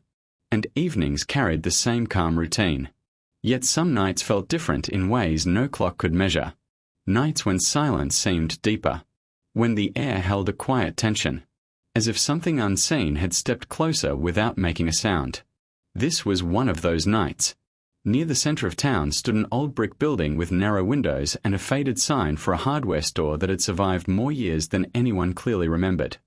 Speaker 1: And evenings carried the same calm routine. Yet some nights felt different in ways no clock could measure. Nights when silence seemed deeper. When the air held a quiet tension. As if something unseen had stepped closer without making a sound. This was one of those nights. Near the center of town stood an old brick building with narrow windows and a faded sign for a hardware store that had survived more years than anyone clearly remembered.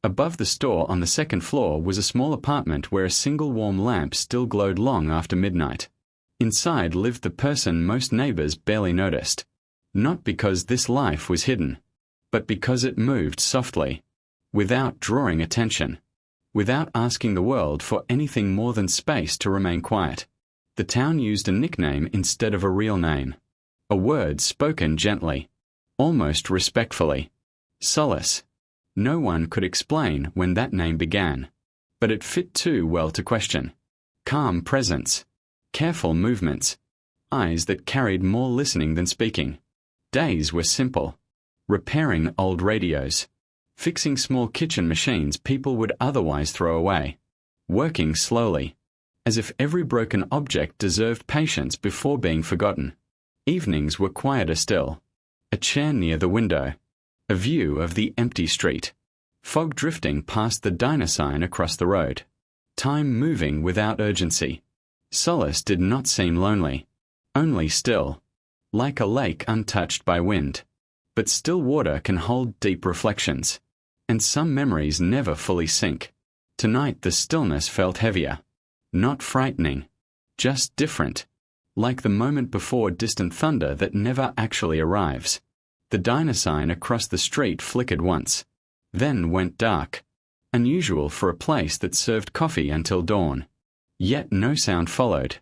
Speaker 1: Above the store on the second floor was a small apartment where a single warm lamp still glowed long after midnight. Inside lived the person most neighbors barely noticed. Not because this life was hidden, but because it moved softly, without drawing attention, without asking the world for anything more than space to remain quiet. The town used a nickname instead of a real name. A word spoken gently, almost respectfully. Solace. No one could explain when that name began, but it fit too well to question. Calm presence. Careful movements. Eyes that carried more listening than speaking. Days were simple. Repairing old radios. Fixing small kitchen machines people would otherwise throw away. Working slowly. As if every broken object deserved patience before being forgotten. Evenings were quieter still. A chair near the window. A view of the empty street. Fog drifting past the diner sign across the road. Time moving without urgency. Solace did not seem lonely. Only still. like a lake untouched by wind. But still water can hold deep reflections, and some memories never fully sink. Tonight the stillness felt heavier. Not frightening, just different. Like the moment before distant thunder that never actually arrives. The diner sign across the street flickered once, then went dark. Unusual for a place that served coffee until dawn. Yet no sound followed.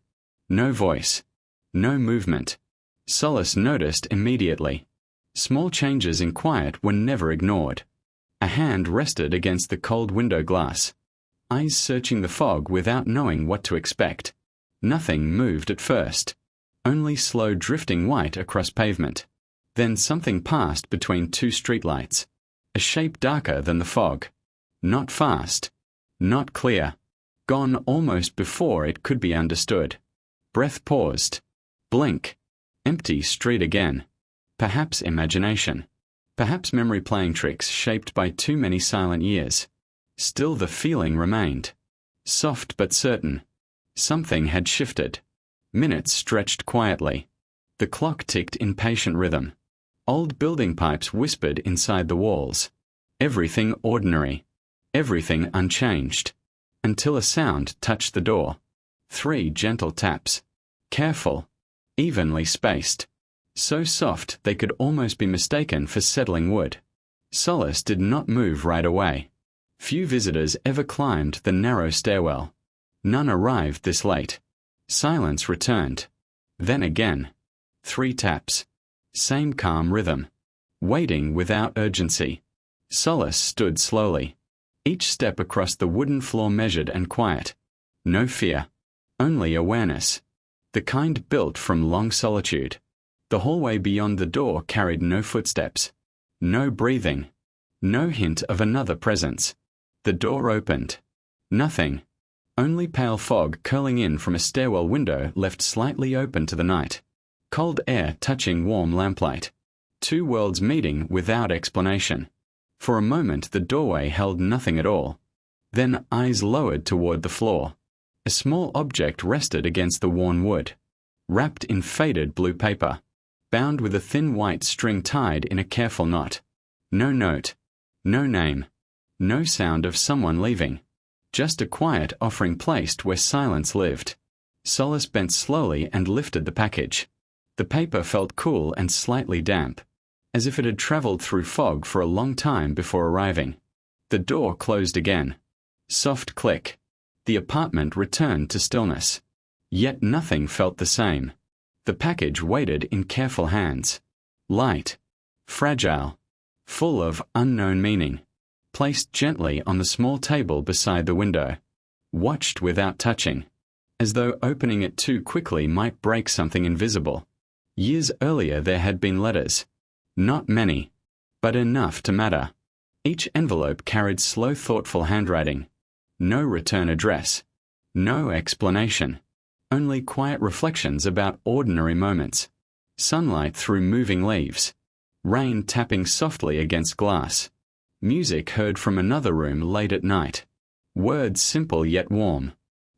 Speaker 1: No voice. No movement. Solace noticed immediately. Small changes in quiet were never ignored. A hand rested against the cold window glass. Eyes searching the fog without knowing what to expect. Nothing moved at first. Only slow drifting white across pavement. Then something passed between two streetlights. A shape darker than the fog. Not fast. Not clear. Gone almost before it could be understood. Breath paused. Blink. Empty street again. Perhaps imagination. Perhaps memory playing tricks shaped by too many silent years. Still the feeling remained. Soft but certain. Something had shifted. Minutes stretched quietly. The clock ticked in patient rhythm. Old building pipes whispered inside the walls. Everything ordinary. Everything unchanged. Until a sound touched the door. 3 gentle taps. Careful. Evenly spaced. So soft they could almost be mistaken for settling wood. Solace did not move right away. Few visitors ever climbed the narrow stairwell. None arrived this late. Silence returned. Then again. 3 taps. Same calm rhythm. Waiting without urgency. Solace stood slowly. Each step across the wooden floor measured and quiet. No fear. Only awareness. The kind built from long solitude. The hallway beyond the door carried no footsteps. No breathing. No hint of another presence. The door opened. Nothing. Only pale fog curling in from a stairwell window left slightly open to the night. Cold air touching warm lamplight. 2 worlds meeting without explanation. For a moment the doorway held nothing at all. Then eyes lowered toward the floor. A small object rested against the worn wood. Wrapped in faded blue paper. Bound with a thin white string tied in a careful knot. No note. No name. No sound of someone leaving. Just a quiet offering placed where silence lived. Solace bent slowly and lifted the package. The paper felt cool and slightly damp, as if it had traveled through fog for a long time before arriving. The door closed again. Soft click. The apartment returned to stillness. Yet nothing felt the same. The package waited in careful hands. Light. Fragile. Full of unknown meaning. Placed gently on the small table beside the window. Watched without touching. As though opening it too quickly might break something invisible. Years earlier there had been letters. Not many, but enough to matter. Each envelope carried slow, thoughtful handwriting. No return address. No explanation. Only quiet reflections about ordinary moments. Sunlight through moving leaves. Rain tapping softly against glass. Music heard from another room late at night. Words simple yet warm.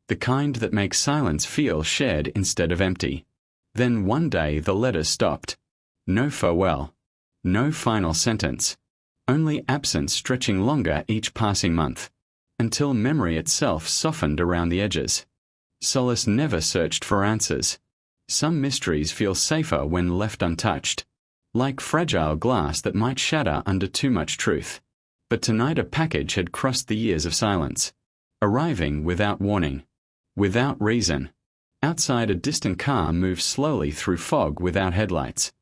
Speaker 1: The kind that make silence feel shared instead of empty. Then one day the letters stopped. No farewell. No final sentence. Only absence stretching longer each passing month. Until memory itself softened around the edges. Solace never searched for answers. Some mysteries feel safer when left untouched. Like fragile glass that might shatter under too much truth. But tonight a package had crossed the years of silence. Arriving without warning. Without reason. Outside a distant car moved slowly through fog without headlights.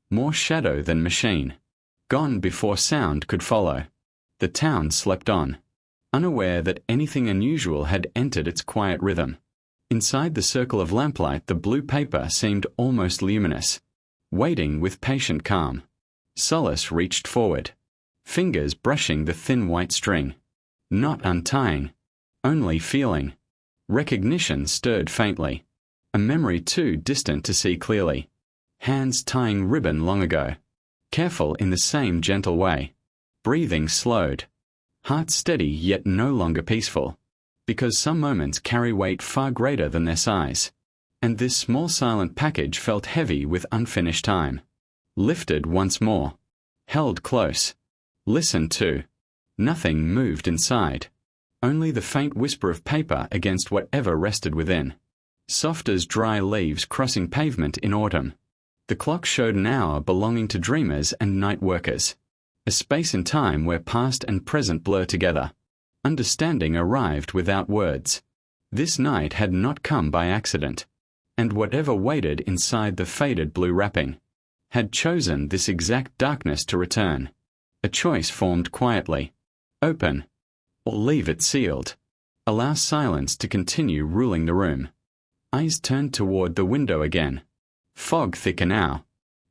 Speaker 1: More shadow than machine. Gone before sound could follow. The town slept on. Unaware that anything unusual had entered its quiet rhythm. Inside the circle of lamplight the blue paper seemed almost luminous. Waiting with patient calm. Solace reached forward. Fingers brushing the thin white string. Not untying. Only feeling. Recognition stirred faintly. A memory too distant to see clearly. Hands tying ribbon long ago. Careful in the same gentle way. Breathing slowed. Heart steady yet no longer peaceful. Because some moments carry weight far greater than their size. and this small silent package felt heavy with unfinished time. Lifted once more. Held close. Listened to. Nothing moved inside. Only the faint whisper of paper against whatever rested within. Soft as dry leaves crossing pavement in autumn. The clock showed an hour belonging to dreamers and night workers. A space in time where past and present blur together. Understanding arrived without words. This night had not come by accident. And whatever waited inside the faded blue wrapping had chosen this exact darkness to return. A choice formed quietly. Open. Or leave it sealed. Allow silence to continue ruling the room. Eyes turned toward the window again. Fog thicker now.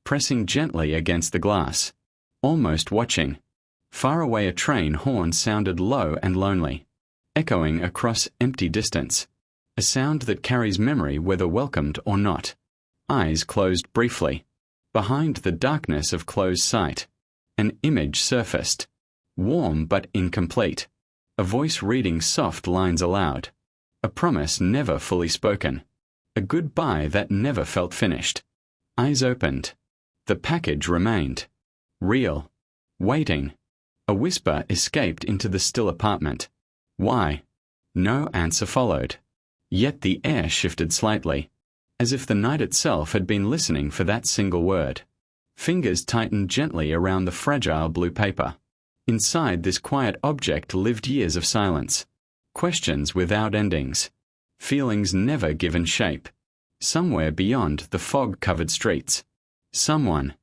Speaker 1: Pressing gently against the glass. Almost watching. Far away a train horn sounded low and lonely. Echoing across empty distance. A sound that carries memory whether welcomed or not. Eyes closed briefly. Behind the darkness of closed sight. An image surfaced. Warm but incomplete. A voice reading soft lines aloud. A promise never fully spoken. A goodbye that never felt finished. Eyes opened. The package remained. Real. Waiting. A whisper escaped into the still apartment. Why? No answer followed. Yet the air shifted slightly, as if the night itself had been listening for that single word. Fingers tightened gently around the fragile blue paper. Inside this quiet object lived years of silence. Questions without endings. Feelings never given shape. Somewhere beyond the fog-covered streets. Someone,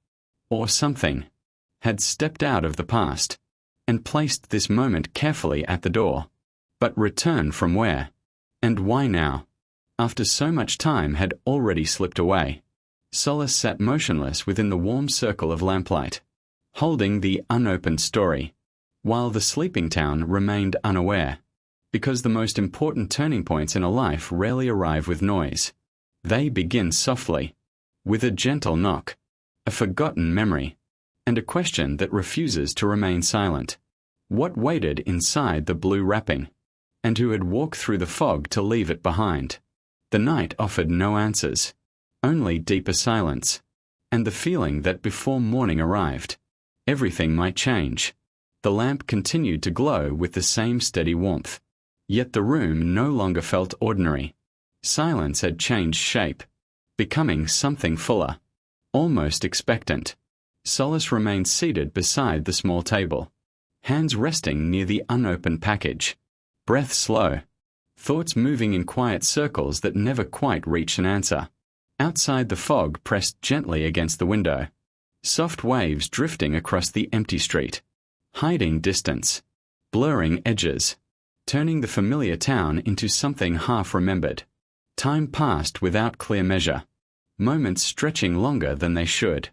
Speaker 1: or something, had stepped out of the past and placed this moment carefully at the door. But return from where? And why now? After so much time had already slipped away. Solace sat motionless within the warm circle of lamplight, holding the unopened story, while the sleeping town remained unaware, because the most important turning points in a life rarely arrive with noise. They begin softly, with a gentle knock, a forgotten memory, and a question that refuses to remain silent. What waited inside the blue wrapping? And who had walked through the fog to leave it behind? The night offered no answers, only deeper silence, and the feeling that before morning arrived, everything might change. The lamp continued to glow with the same steady warmth. Yet the room no longer felt ordinary. Silence had changed shape, becoming something fuller, almost expectant. Solace remained seated beside the small table, hands resting near the unopened package. Breath slow, thoughts moving in quiet circles that never quite reached an answer. Outside the fog pressed gently against the window. Soft waves drifting across the empty street. Hiding distance. Blurring edges. Turning the familiar town into something half-remembered. Time passed without clear measure. Moments stretching longer than they should.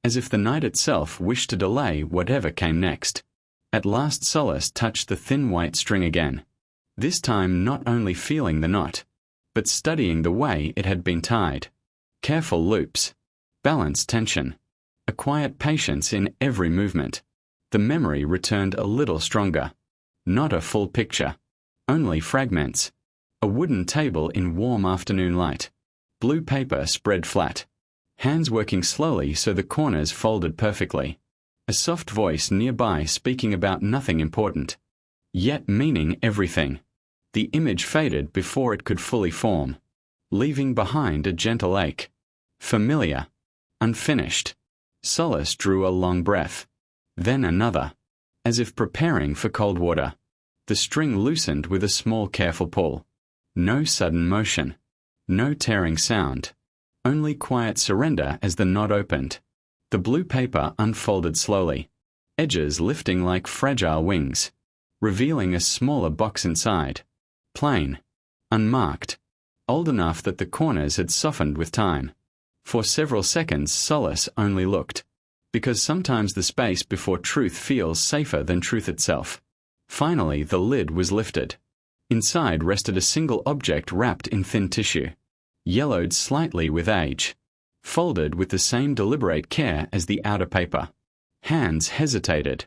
Speaker 1: As if the night itself wished to delay whatever came next. At last Solace touched the thin white string again. This time not only feeling the knot, but studying the way it had been tied. Careful loops. Balanced tension. A quiet patience in every movement. The memory returned a little stronger. Not a full picture. Only fragments. A wooden table in warm afternoon light. Blue paper spread flat. Hands working slowly so the corners folded perfectly. A soft voice nearby speaking about nothing important, yet meaning everything. The image faded before it could fully form, leaving behind a gentle ache. Familiar. Unfinished. Solace drew a long breath. Then another, as if preparing for cold water. The string loosened with a small careful pull. No sudden motion. No tearing sound. Only quiet surrender as the knot opened. The blue paper unfolded slowly, edges lifting like fragile wings, revealing a smaller box inside. Plain. Unmarked. Old enough that the corners had softened with time. For several seconds Solace only looked, because sometimes the space before truth feels safer than truth itself. Finally the lid was lifted. Inside rested a single object wrapped in thin tissue, yellowed slightly with age, folded with the same deliberate care as the outer paper. Hands hesitated,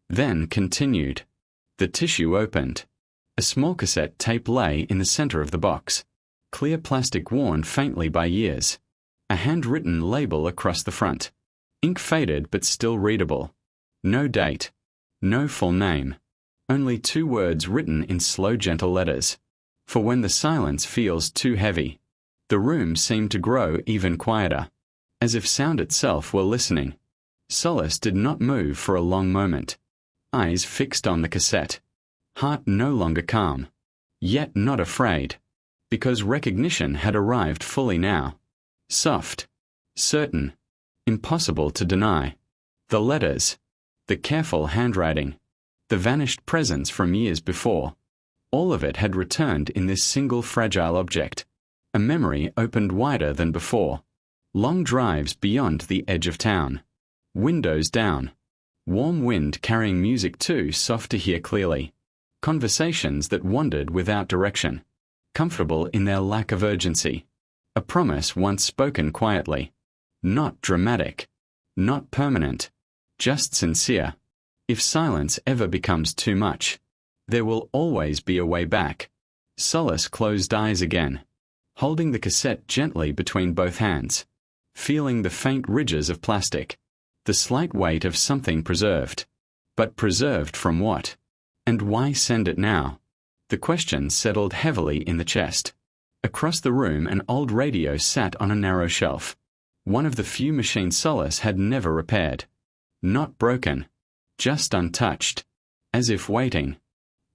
Speaker 1: then continued. The tissue opened. A small cassette tape lay in the center of the box. Clear plastic worn faintly by years. A handwritten label across the front. Ink faded but still readable. No date. No full name. Only 2 words written in slow, gentle letters. For when the silence feels too heavy. The room seemed to grow even quieter, as if sound itself were listening. Solace did not move for a long moment. Eyes fixed on the cassette. Heart no longer calm. Yet not afraid. Because recognition had arrived fully now. Soft. Certain. Impossible to deny. The letters. The careful handwriting. The vanished presence from years before. All of it had returned in this single fragile object. A memory opened wider than before. Long drives beyond the edge of town. Windows down. Warm wind carrying music too soft to hear clearly. Conversations that wandered without direction. Comfortable in their lack of urgency. A promise once spoken quietly. Not dramatic. Not permanent. Just sincere. If silence ever becomes too much, there will always be a way back. Solace closed eyes again, holding the cassette gently between both hands, feeling the faint ridges of plastic, the slight weight of something preserved. But preserved from what? And why send it now? The question settled heavily in the chest. Across the room an old radio sat on a narrow shelf. One of the few machines Solace had never repaired. Not broken. Just untouched. As if waiting.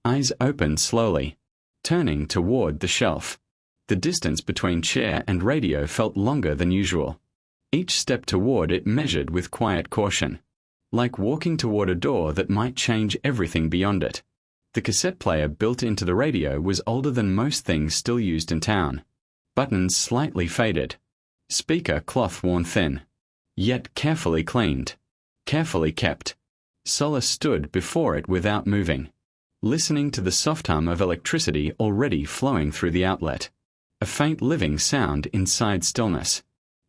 Speaker 1: Eyes opened slowly, turning toward the shelf. The distance between chair and radio felt longer than usual. Each step toward it measured with quiet caution. Like walking toward a door that might change everything beyond it. The cassette player built into the radio was older than most things still used in town. Buttons slightly faded. Speaker cloth worn thin. Yet carefully cleaned. Carefully kept. Solace stood before it without moving, listening to the soft hum of electricity already flowing through the outlet. A faint living sound inside stillness.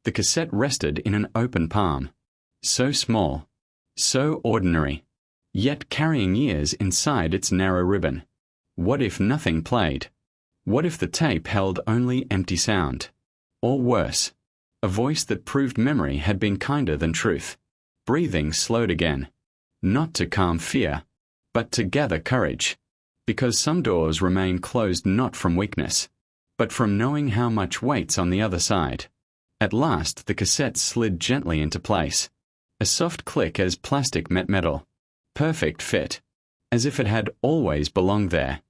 Speaker 1: The cassette rested in an open palm. So small. So ordinary. Yet carrying years inside its narrow ribbon. What if nothing played? What if the tape held only empty sound? Or worse, a voice that proved memory had been kinder than truth. Breathing slowed again. Not to calm fear, but to gather courage. Because some doors remain closed not from weakness, but from knowing how much waits on the other side. At last the cassette slid gently into place. A soft click as plastic met metal. Perfect fit. As if it had always belonged there.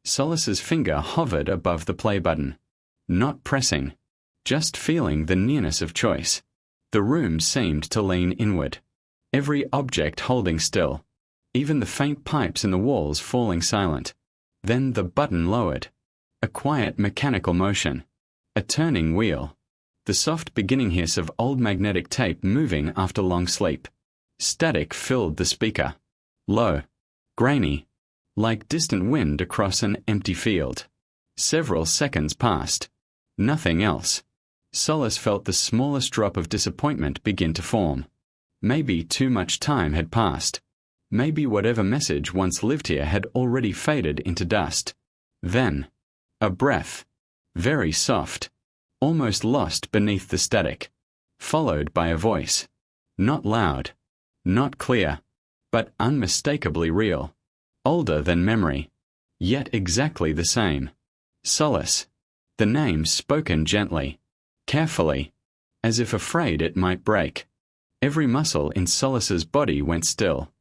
Speaker 1: Solace's finger hovered above the play button. Not pressing. Just feeling the nearness of choice. The room seemed to lean inward. Every object holding still. Even the faint pipes in the walls falling silent. Then the button lowered. A quiet mechanical motion. A turning wheel. The soft beginning hiss of old magnetic tape moving after long sleep. Static filled the speaker. Low. Grainy. Like distant wind across an empty field. Several seconds passed. Nothing else. Solace felt the smallest drop of disappointment begin to form. Maybe too much time had passed. Maybe whatever message once lived here had already faded into dust. Then, a breath. Very soft. Almost lost beneath the static. Followed by a voice. Not loud. Not clear. But unmistakably real. Older than memory. Yet exactly the same. Solace. The name spoken gently. Carefully. As if afraid it might break. Every muscle in Solace's body went still.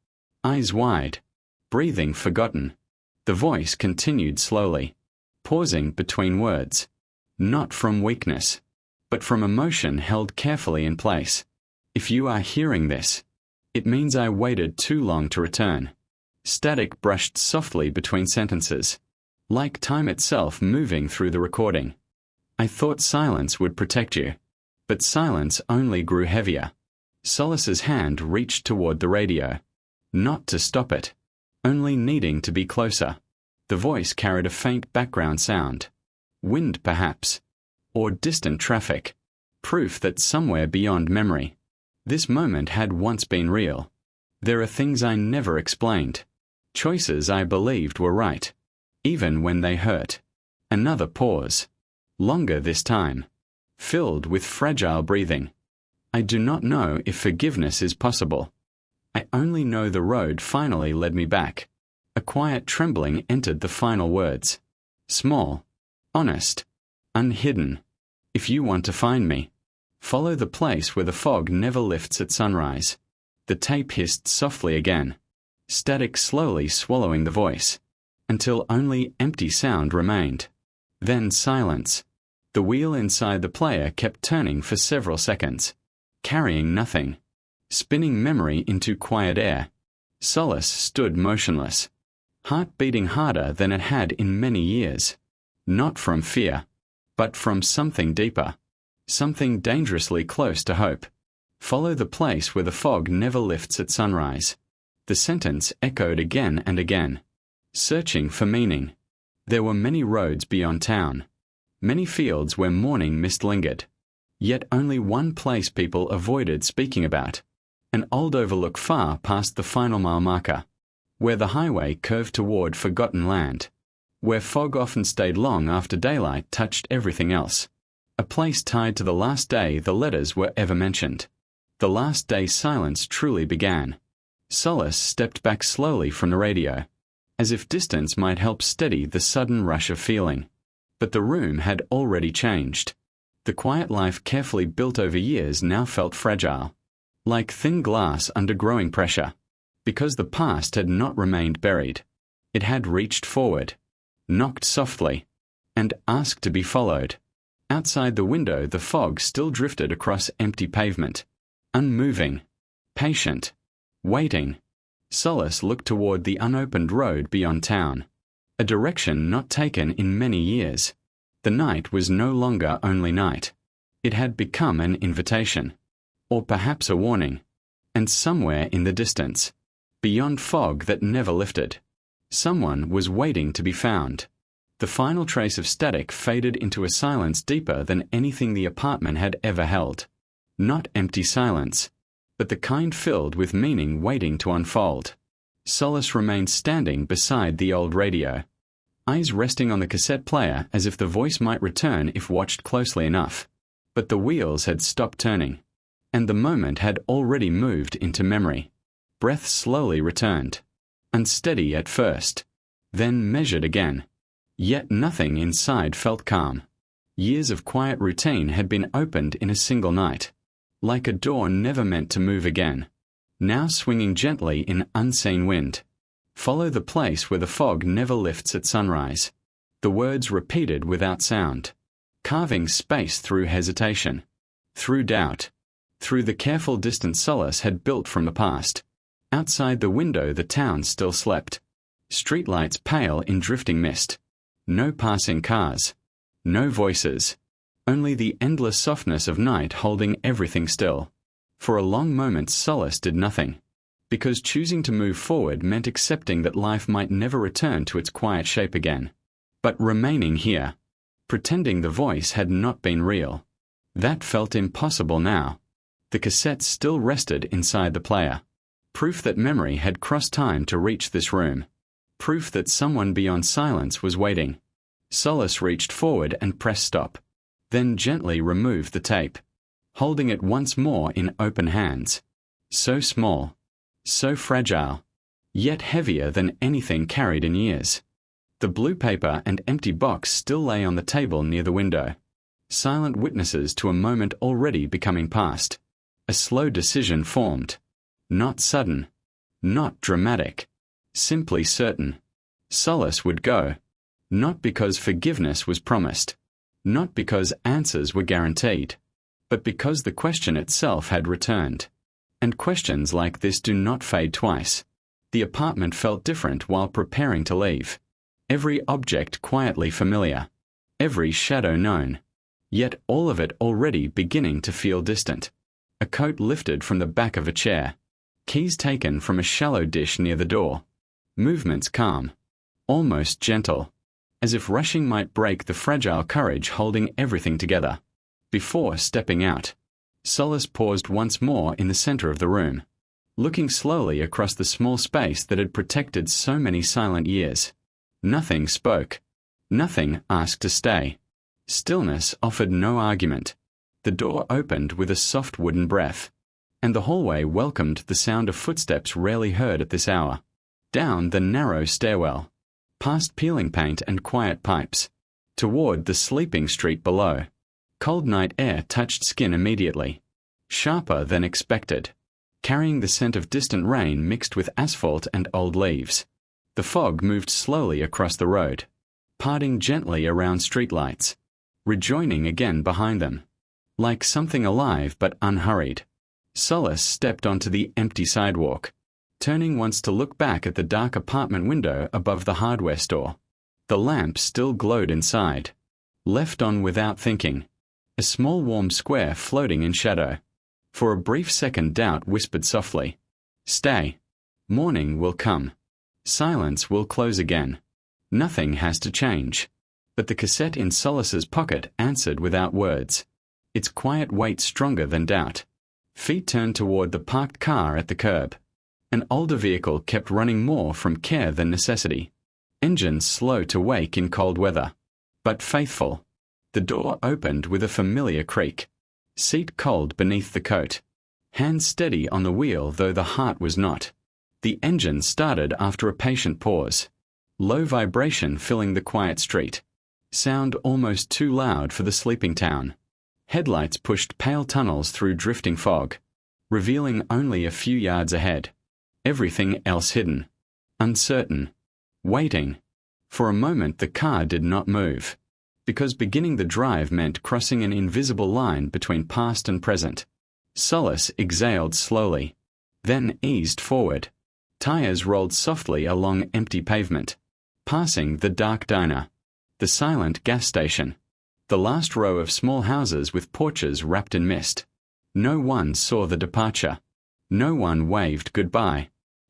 Speaker 1: Eyes wide. Breathing forgotten. The voice continued slowly. Pausing between words. Not from weakness. But from emotion held carefully in place. If you are hearing this, it means I waited too long to return. Static brushed softly between sentences. Like time itself moving through the recording. I thought silence would protect you. But silence only grew heavier. Solace's hand reached toward the radio. Not to stop it. Only needing to be closer. The voice carried a faint background sound. Wind perhaps. Or distant traffic. Proof that somewhere beyond memory. This moment had once been real. There are things I never explained. Choices I believed were right. Even when they hurt. Another pause. Longer this time. Filled with fragile breathing. I do not know if forgiveness is possible. I only know the road finally led me back. A quiet trembling entered the final words. Small. Honest. Unhidden. If you want to find me, follow the place where the fog never lifts at sunrise. The tape hissed softly again, static slowly swallowing the voice, until only empty sound remained. Then silence. The wheel inside the player kept turning for several seconds, carrying nothing, spinning memory into quiet air. Solace stood motionless, heart beating harder than it had in many years. Not from fear, but from something deeper, something dangerously close to hope. Follow the place where the fog never lifts at sunrise. The sentence echoed again and again. Searching for meaning. There were many roads beyond town, many fields where morning mist lingered. Yet only one place people avoided speaking about, an old overlook far past the final mile marker, where the highway curved toward forgotten land, where fog often stayed long after daylight touched everything else. A place tied to the last day the letters were ever mentioned. The last day silence truly began. Solace stepped back slowly from the radio, as if distance might help steady the sudden rush of feeling. But the room had already changed. The quiet life carefully built over years now felt fragile, like thin glass under growing pressure, because the past had not remained buried. It had reached forward, knocked softly, and asked to be followed. Outside the window the fog still drifted across empty pavement, unmoving, patient, waiting. Solace looked toward the unopened road beyond town, a direction not taken in many years. The night was no longer only night. It had become an invitation, or perhaps a warning. And somewhere in the distance, beyond fog that never lifted, someone was waiting to be found. The final trace of static faded into a silence deeper than anything the apartment had ever held. Not empty silence, but the kind filled with meaning waiting to unfold. Solace remained standing beside the old radio, eyes resting on the cassette player as if the voice might return if watched closely enough. But the wheels had stopped turning, and the moment had already moved into memory. Breath slowly returned, unsteady at first, then measured again. Yet nothing inside felt calm. Years of quiet routine had been opened in a single night, like a door never meant to move again, now swinging gently in unseen wind. Follow the place where the fog never lifts at sunrise. The words repeated without sound, carving space through hesitation, through doubt, through the careful distance Solace had built from the past. Outside the window the town still slept, streetlights pale in drifting mist. No passing cars, no voices, only the endless softness of night holding everything still. For a long moment Solace did nothing, because choosing to move forward meant accepting that life might never return to its quiet shape again. But remaining here, pretending the voice had not been real, that felt impossible now. The cassette still rested inside the player, proof that memory had crossed time to reach this room, proof that someone beyond silence was waiting. Solace reached forward and pressed stop, then gently removed the tape, holding it once more in open hands. So small, so fragile, yet heavier than anything carried in years. The blue paper and empty box still lay on the table near the window, silent witnesses to a moment already becoming past. A slow decision formed, not sudden, not dramatic, simply certain. Solace would go, not because forgiveness was promised, not because answers were guaranteed, but because the question itself had returned. And questions like this do not fade twice. The apartment felt different while preparing to leave. Every object quietly familiar, every shadow known, yet all of it already beginning to feel distant. A coat lifted from the back of a chair, keys taken from a shallow dish near the door, movements calm, almost gentle, as if rushing might break the fragile courage holding everything together. Before stepping out, Solace paused once more in the center of the room, looking slowly across the small space that had protected so many silent years. Nothing spoke. Nothing asked to stay. Stillness offered no argument. The door opened with a soft wooden breath, and the hallway welcomed the sound of footsteps rarely heard at this hour. Down the narrow stairwell, past peeling paint and quiet pipes, toward the sleeping street below. Cold night air touched skin immediately, sharper than expected, carrying the scent of distant rain mixed with asphalt and old leaves. The fog moved slowly across the road, parting gently around streetlights, rejoining again behind them, like something alive but unhurried. Solace stepped onto the empty sidewalk, turning once to look back at the dark apartment window above the hardware store. The lamp still glowed inside, left on without thinking, a small warm square floating in shadow. For a brief second doubt whispered softly, "Stay. Morning will come. Silence will close again. Nothing has to change." But the cassette in Solace's pocket answered without words, its quiet weight stronger than doubt. Feet turned toward the parked car at the curb. An older vehicle kept running more from care than necessity. Engines slow to wake in cold weather, but faithful. The door opened with a familiar creak. Seat cold beneath the coat. Hand steady on the wheel though the heart was not. The engine started after a patient pause. Low vibration filling the quiet street. Sound almost too loud for the sleeping town. Headlights pushed pale tunnels through drifting fog, revealing only a few yards ahead. Everything else hidden. Uncertain. Waiting. For a moment the car did not move, because beginning the drive meant crossing an invisible line between past and present. Solace exhaled slowly, then eased forward. Tires rolled softly along empty pavement, passing the dark diner, the silent gas station, the last row of small houses with porches wrapped in mist. No one saw the departure. No one waved goodbye.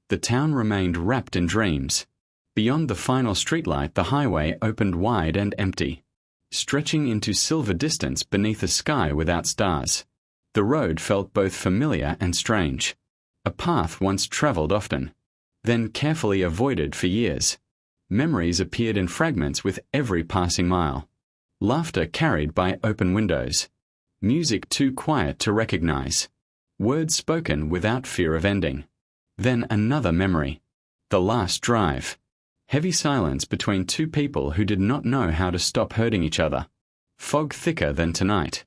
Speaker 1: The town remained wrapped in dreams. Beyond the final streetlight, the highway opened wide and empty, stretching into silver distance beneath a sky without stars. The road felt both familiar and strange. A path once traveled often, then carefully avoided for years. Memories appeared in fragments with every passing mile. Laughter carried by open windows. Music too quiet to recognize. Words spoken without fear of ending. Then another memory. The last drive. Heavy silence between two people who did not know how to stop hurting each other. Fog thicker than tonight.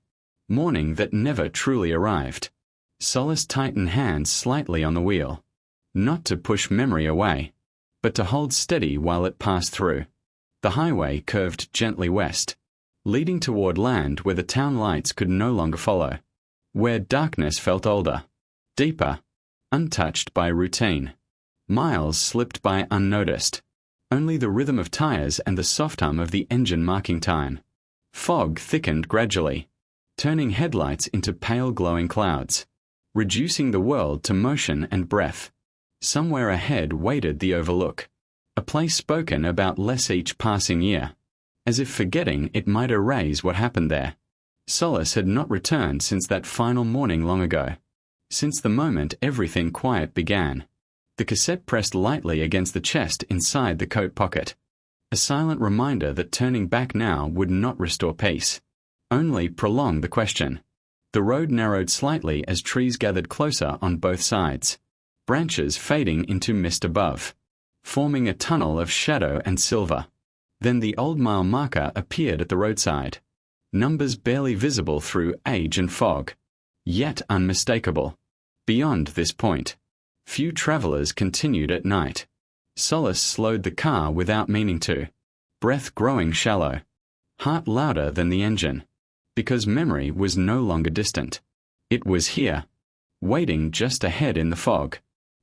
Speaker 1: Morning that never truly arrived. Solace tightened hands slightly on the wheel. Not to push memory away, but to hold steady while it passed through. The highway curved gently west, leading toward land where the town lights could no longer follow, where darkness felt older, deeper, untouched by routine. Miles slipped by unnoticed, only the rhythm of tires and the soft hum of the engine marking time. Fog thickened gradually, turning headlights into pale glowing clouds, reducing the world to motion and breath. Somewhere ahead waited the overlook, a place spoken about less each passing year, as if forgetting it might erase what happened there. Solace had not returned since that final morning long ago, since the moment everything quiet began. The cassette pressed lightly against the chest inside the coat pocket, a silent reminder that turning back now would not restore peace, only prolong the question. The road narrowed slightly as trees gathered closer on both sides, branches fading into mist above, forming a tunnel of shadow and silver. Then the old mile marker appeared at the roadside, numbers barely visible through age and fog, yet unmistakable. Beyond this point, few travelers continued at night. Solace slowed the car without meaning to, breath growing shallow, heart louder than the engine, because memory was no longer distant. It was here, waiting just ahead in the fog.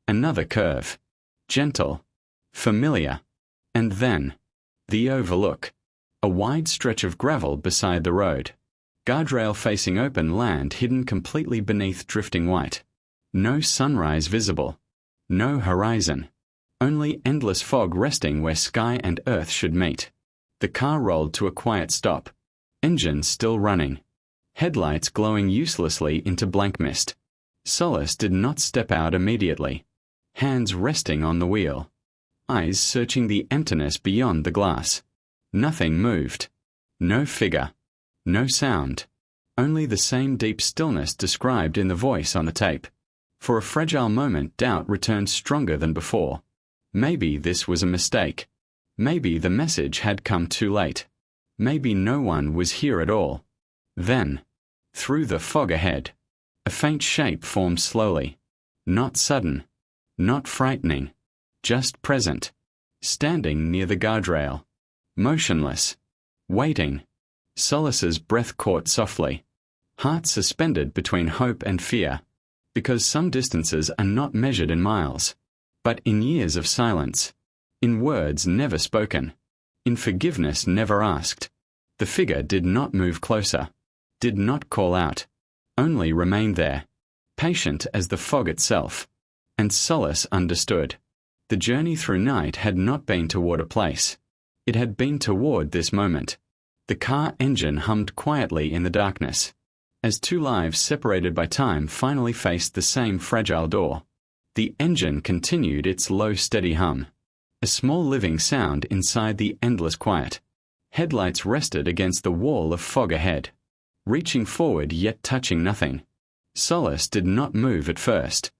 Speaker 1: Another curve, gentle, familiar, and then the overlook, a wide stretch of gravel beside the road, guardrail facing open land hidden completely beneath drifting white. No sunrise visible, no horizon, only endless fog resting where sky and earth should meet. The car rolled to a quiet stop, engine still running, headlights glowing uselessly into blank mist. Solace did not step out immediately, hands resting on the wheel, eyes searching the emptiness beyond the glass. Nothing moved. No figure. No sound. Only the same deep stillness described in the voice on the tape. For a fragile moment, doubt returned stronger than before. Maybe this was a mistake. Maybe the message had come too late. Maybe no one was here at all. Then, through the fog ahead, a faint shape formed slowly. Not sudden. Not frightening. Just present. Standing near the guardrail. Motionless. Waiting. Solace's breath caught softly. Heart suspended between hope and fear. Because some distances are not measured in miles, but in years of silence. In words never spoken. In forgiveness never asked. The figure did not move closer. Did not call out. Only remained there. Patient as the fog itself. And Solace understood. The journey through night had not been toward a place. It had been toward this moment. The car engine hummed quietly in the darkness. As two lives separated by time finally faced the same fragile door. The engine continued its low, steady hum. A small living sound inside the endless quiet. Headlights rested against the wall of fog ahead. Reaching forward yet touching nothing. Solace did not move at first.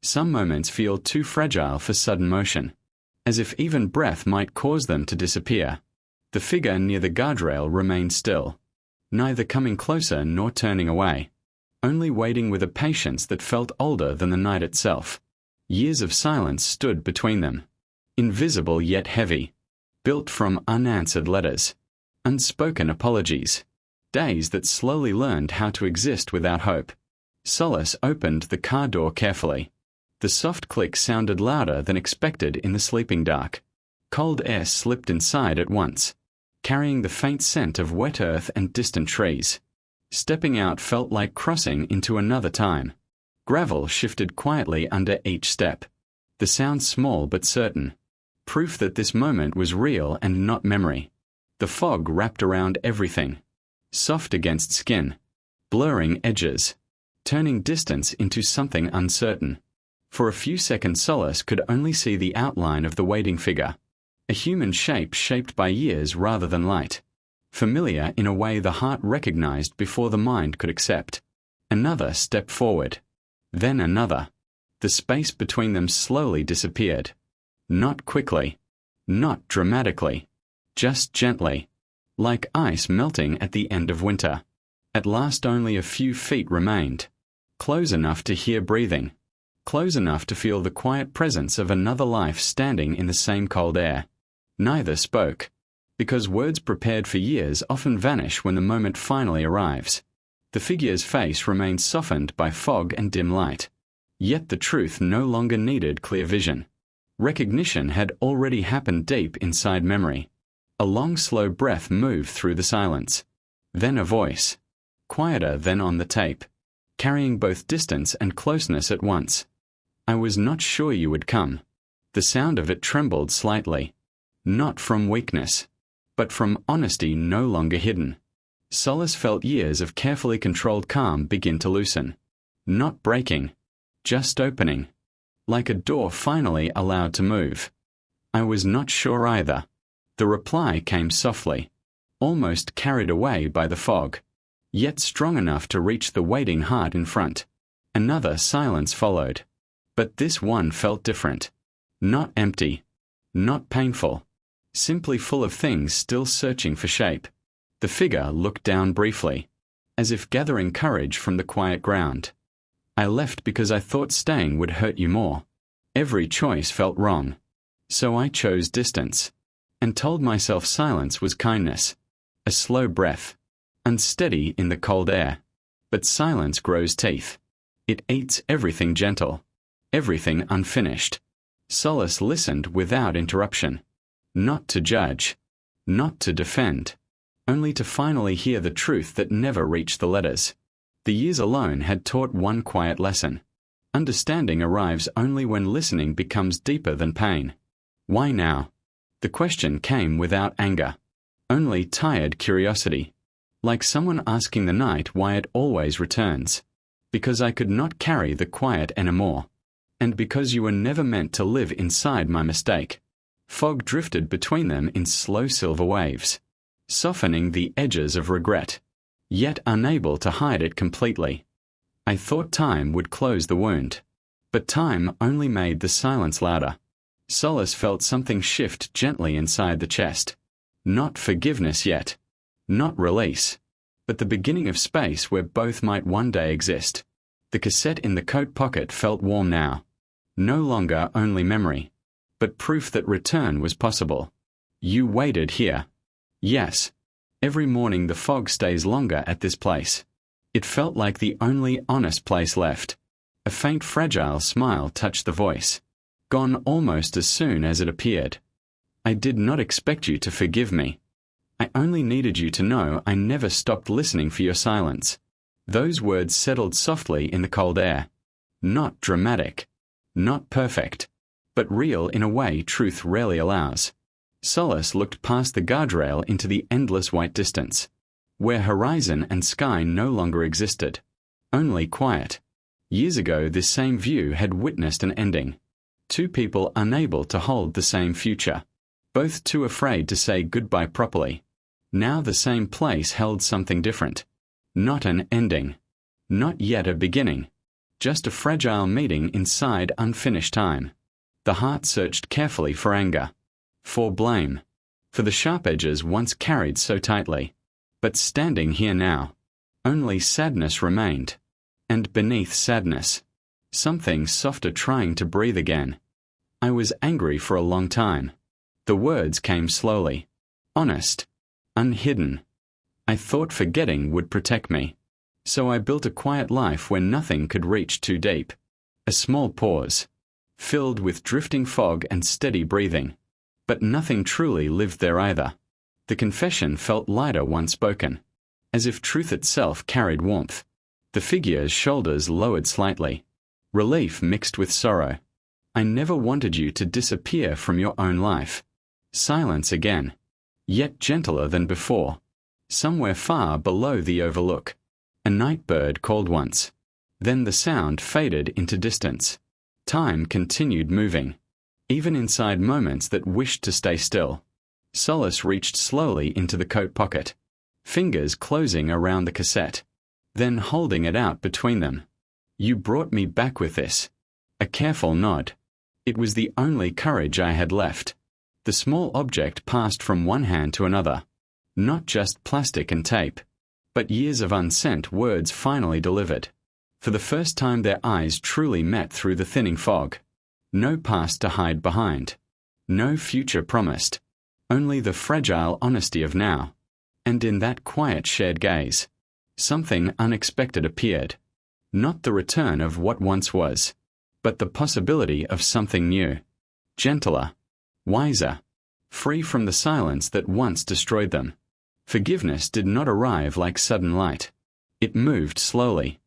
Speaker 1: Some moments feel too fragile for sudden motion. As if even breath might cause them to disappear. The figure near the guardrail remained still. Neither coming closer nor turning away. Only waiting with a patience that felt older than the night itself. Years of silence stood between them. Invisible yet heavy. Built from unanswered letters. Unspoken apologies. Days that slowly learned how to exist without hope. Solace opened the car door carefully. The soft click sounded louder than expected in the sleeping dark. Cold air slipped inside at once, carrying the faint scent of wet earth and distant trees. Stepping out felt like crossing into another time. Gravel shifted quietly under each step. The sound small but certain. Proof that this moment was real and not memory. The fog wrapped around everything. Soft against skin. Blurring edges. Turning distance into something uncertain. For a few seconds Solace could only see the outline of the waiting figure. A human shape shaped by years rather than light. Familiar in a way the heart recognized before the mind could accept. Another step forward. Then another. The space between them slowly disappeared. Not quickly. Not dramatically. Just gently. Like ice melting at the end of winter. At last only a few feet remained. Close enough to hear breathing. Close enough to feel the quiet presence of another life standing in the same cold air. Neither spoke. Because words prepared for years often vanish when the moment finally arrives. The figure's face remained softened by fog and dim light. Yet the truth no longer needed clear vision. Recognition had already happened deep inside memory. A long slow breath moved through the silence. Then a voice. Quieter than on the tape. Carrying both distance and closeness at once. I was not sure you would come. The sound of it trembled slightly. Not from weakness. But from honesty no longer hidden. Solace felt years of carefully controlled calm begin to loosen. Not breaking. Just opening. Like a door finally allowed to move. I was not sure either. The reply came softly. Almost carried away by the fog. Yet strong enough to reach the waiting heart in front. Another silence followed. But this one felt different. Not empty. Not painful. Simply full of things still searching for shape. The figure looked down briefly. As if gathering courage from the quiet ground. I left because I thought staying would hurt you more. Every choice felt wrong. So I chose distance. And told myself silence was kindness. A slow breath. Unsteady in the cold air. But silence grows teeth. It eats everything gentle. Everything unfinished. Solace listened without interruption. Not to judge. Not to defend. Only to finally hear the truth that never reached the letters. The years alone had taught one quiet lesson. Understanding arrives only when listening becomes deeper than pain. Why now? The question came without anger. Only tired curiosity. Like someone asking the night why it always returns. Because I could not carry the quiet anymore. And because you were never meant to live inside my mistake. Fog drifted between them in slow silver waves. Softening the edges of regret. yet unable to hide it completely. I thought time would close the wound, but time only made the silence louder. Solace felt something shift gently inside the chest. Not forgiveness yet, not release, but the beginning of space where both might one day exist. The cassette in the coat pocket felt warm now. No longer only memory, but proof that return was possible. You waited here. Yes. Every morning the fog stays longer at this place. It felt like the only honest place left. A faint fragile smile touched the voice. Gone almost as soon as it appeared. I did not expect you to forgive me. I only needed you to know I never stopped listening for your silence. Those words settled softly in the cold air. Not dramatic. Not perfect. But real in a way truth rarely allows. Solace looked past the guardrail into the endless white distance, where horizon and sky no longer existed. Only quiet. Years ago this same view had witnessed an ending. Two people unable to hold the same future. Both too afraid to say goodbye properly. Now the same place held something different. Not an ending. Not yet a beginning. Just a fragile meeting inside unfinished time. The heart searched carefully for anger. For blame. For the sharp edges once carried so tightly. But standing here now, only sadness remained. And beneath sadness, something softer trying to breathe again. I was angry for a long time. The words came slowly. Honest. Unhidden. I thought forgetting would protect me. So I built a quiet life where nothing could reach too deep. A small pause. Filled with drifting fog and steady breathing. But nothing truly lived there either. The confession felt lighter once spoken. As if truth itself carried warmth. The figure's shoulders lowered slightly. Relief mixed with sorrow. I never wanted you to disappear from your own life. Silence again. Yet gentler than before. Somewhere far below the overlook. A night bird called once. Then the sound faded into distance. Time continued moving. Even inside moments that wished to stay still. Solace reached slowly into the coat pocket. Fingers closing around the cassette. Then holding it out between them. You brought me back with this. A careful nod. It was the only courage I had left. The small object passed from one hand to another. Not just plastic and tape, but years of unsent words finally delivered. For the first time their eyes truly met through the thinning fog. No past to hide behind. No future promised. Only the fragile honesty of now. And in that quiet shared gaze, something unexpected appeared. Not the return of what once was, but the possibility of something new. Gentler. Wiser. Free from the silence that once destroyed them. Forgiveness did not arrive like sudden light. It moved slowly.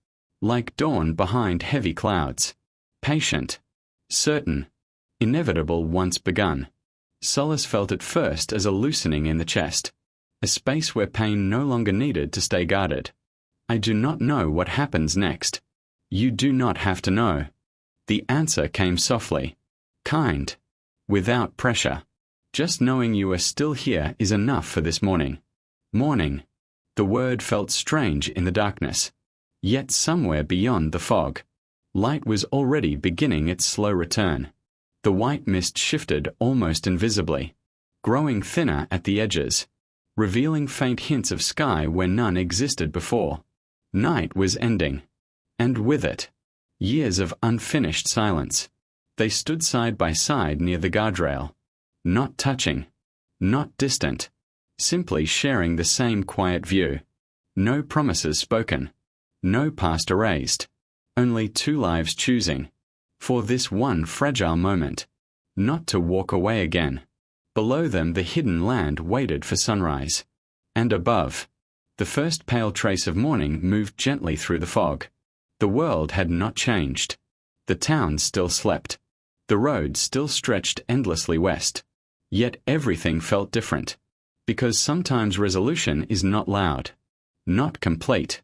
Speaker 1: Like dawn behind heavy clouds. Patient. Certain. Inevitable once begun. Solace felt it first as a loosening in the chest. A space where pain no longer needed to stay guarded. I do not know what happens next. You do not have to know. The answer came softly. Kind. Without pressure. Just knowing you are still here is enough for this morning. Morning. The word felt strange in the darkness. Yet somewhere beyond the fog, light was already beginning its slow return. The white mist shifted almost invisibly, growing thinner at the edges, revealing faint hints of sky where none existed before. Night was ending. And with it, years of unfinished silence. They stood side by side near the guardrail. Not touching. Not distant. Simply sharing the same quiet view. No promises spoken. No past erased. Only two lives choosing. For this one fragile moment. Not to walk away again. Below them the hidden land waited for sunrise. And above, the first pale trace of morning moved gently through the fog. The world had not changed. The town still slept. The road still stretched endlessly west. Yet everything felt different. Because sometimes resolution is not loud. Not complete.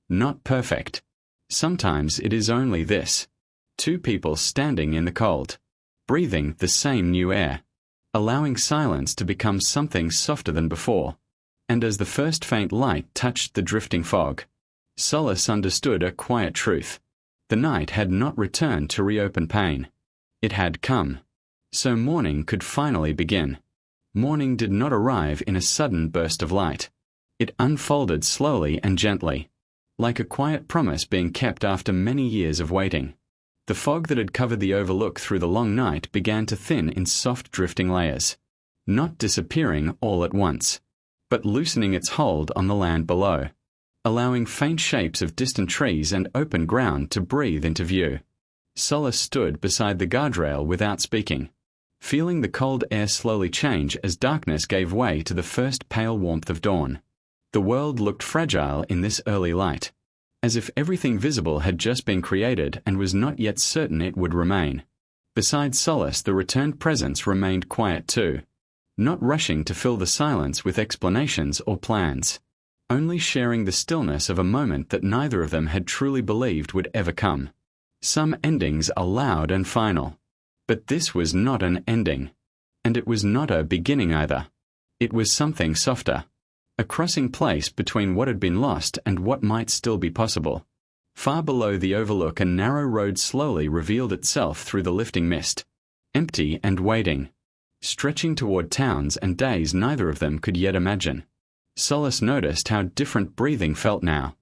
Speaker 1: Not perfect. Sometimes it is only this. Two people standing in the cold. Breathing the same new air. Allowing silence to become something softer than before. And as the first faint light touched the drifting fog, Solace understood a quiet truth. The night had not returned to reopen pain. It had come. So morning could finally begin. Morning did not arrive in a sudden burst of light. It unfolded slowly and gently, like a quiet promise being kept after many years of waiting. The fog that had covered the overlook through the long night began to thin in soft drifting layers, not disappearing all at once, but loosening its hold on the land below, allowing faint shapes of distant trees and open ground to breathe into view. Solace stood beside the guardrail without speaking, feeling the cold air slowly change as darkness gave way to the first pale warmth of dawn. The world looked fragile in this early light, as if everything visible had just been created and was not yet certain it would remain. Beside Solace, the returned presence remained quiet too, not rushing to fill the silence with explanations or plans, only sharing the stillness of a moment that neither of them had truly believed would ever come. Some endings are loud and final, but this was not an ending, and it was not a beginning either. It was something softer, a crossing place between what had been lost and what might still be possible. Far below the overlook, a narrow road slowly revealed itself through the lifting mist, empty and waiting, stretching toward towns and days neither of them could yet imagine. Solace noticed how different breathing felt now.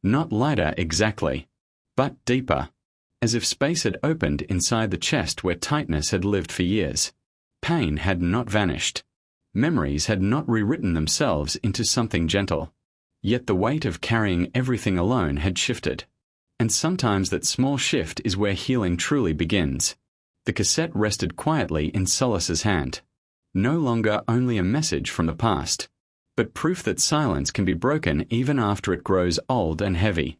Speaker 1: Not lighter exactly, but deeper, as if space had opened inside the chest where tightness had lived for years. Pain had not vanished. Memories had not rewritten themselves into something gentle. Yet the weight of carrying everything alone had shifted. And sometimes that small shift is where healing truly begins. The cassette rested quietly in Solace's hand. No longer only a message from the past, but proof that silence can be broken even after it grows old and heavy.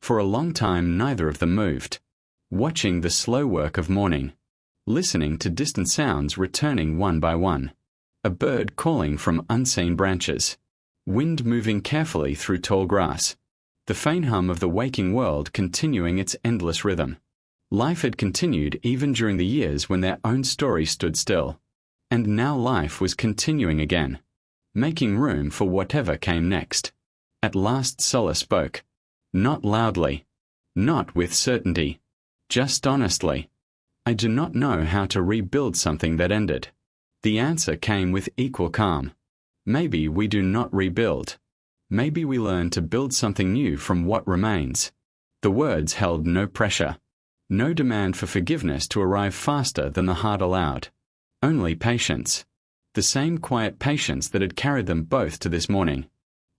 Speaker 1: For a long time neither of them moved, watching the slow work of morning, listening to distant sounds returning one by one. A bird calling from unseen branches, wind moving carefully through tall grass, the faint hum of the waking world continuing its endless rhythm. Life had continued even during the years when their own story stood still, and now life was continuing again, making room for whatever came next. At last Solace spoke, not loudly, not with certainty, just honestly. I do not know how to rebuild something that ended. The answer came with equal calm. Maybe we do not rebuild. Maybe we learn to build something new from what remains. The words held no pressure, no demand for forgiveness to arrive faster than the heart allowed. Only patience. The same quiet patience that had carried them both to this morning.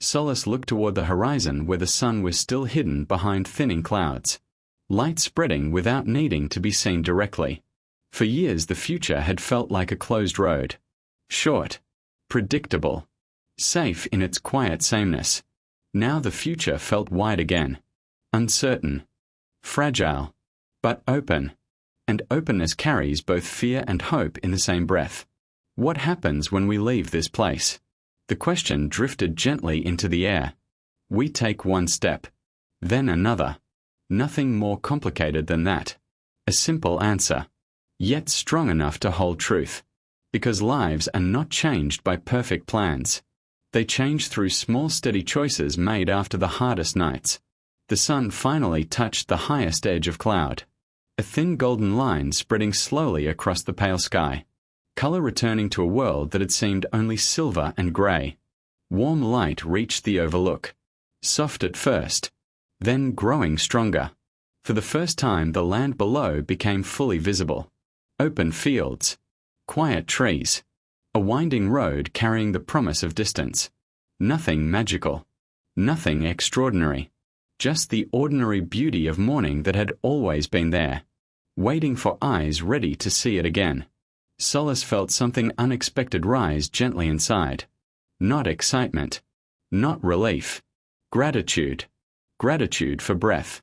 Speaker 1: Solace looked toward the horizon where the sun was still hidden behind thinning clouds, light spreading without needing to be seen directly. For years the future had felt like a closed road. Short, predictable, safe in its quiet sameness. Now the future felt wide again. Uncertain, fragile, but open. And openness carries both fear and hope in the same breath. What happens when we leave this place? The question drifted gently into the air. We take one step, then another. Nothing more complicated than that. A simple answer, yet strong enough to hold truth. Because lives are not changed by perfect plans. They change through small steady choices made after the hardest nights. The sun finally touched the highest edge of cloud. A thin golden line spreading slowly across the pale sky. Color returning to a world that had seemed only silver and grey. Warm light reached the overlook. Soft at first, then growing stronger. For the first time the land below became fully visible. Open fields, quiet trees, a winding road carrying the promise of distance. Nothing magical, nothing extraordinary, just the ordinary beauty of morning that had always been there, waiting for eyes ready to see it again. Solace felt something unexpected rise gently inside. Not excitement, not relief, gratitude. Gratitude for breath,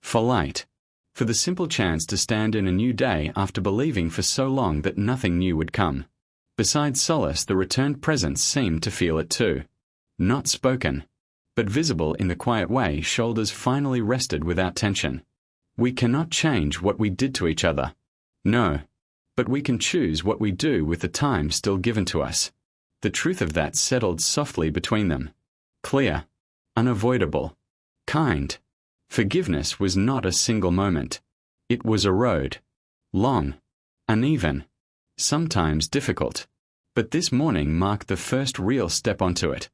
Speaker 1: for light, for the simple chance to stand in a new day after believing for so long that nothing new would come. Besides Solace, the returned presence seemed to feel it too. Not spoken, but visible in the quiet way, shoulders finally rested without tension. We cannot change what we did to each other. No, but we can choose what we do with the time still given to us. The truth of that settled softly between them. Clear. Unavoidable. Kind. Forgiveness was not a single moment. It was a road. Long. Uneven. Sometimes difficult. But this morning marked the first real step onto it.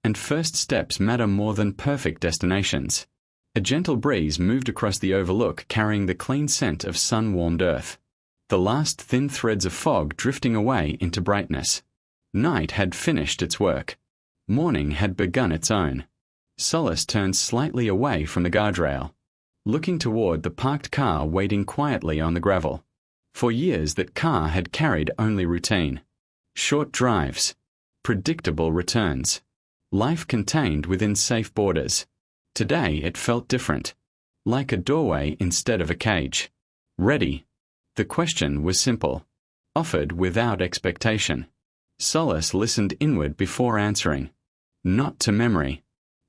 Speaker 1: And first steps matter more than perfect destinations. A gentle breeze moved across the overlook, carrying the clean scent of sun-warmed earth. The last thin threads of fog drifting away into brightness. Night had finished its work. Morning had begun its own. Solace turned slightly away from the guardrail, looking toward the parked car waiting quietly on the gravel. For years that car had carried only routine. Short drives. Predictable returns. Life contained within safe borders. Today it felt different. Like a doorway instead of a cage. Ready. The question was simple. Offered without expectation. Solace listened inward before answering. Not to memory.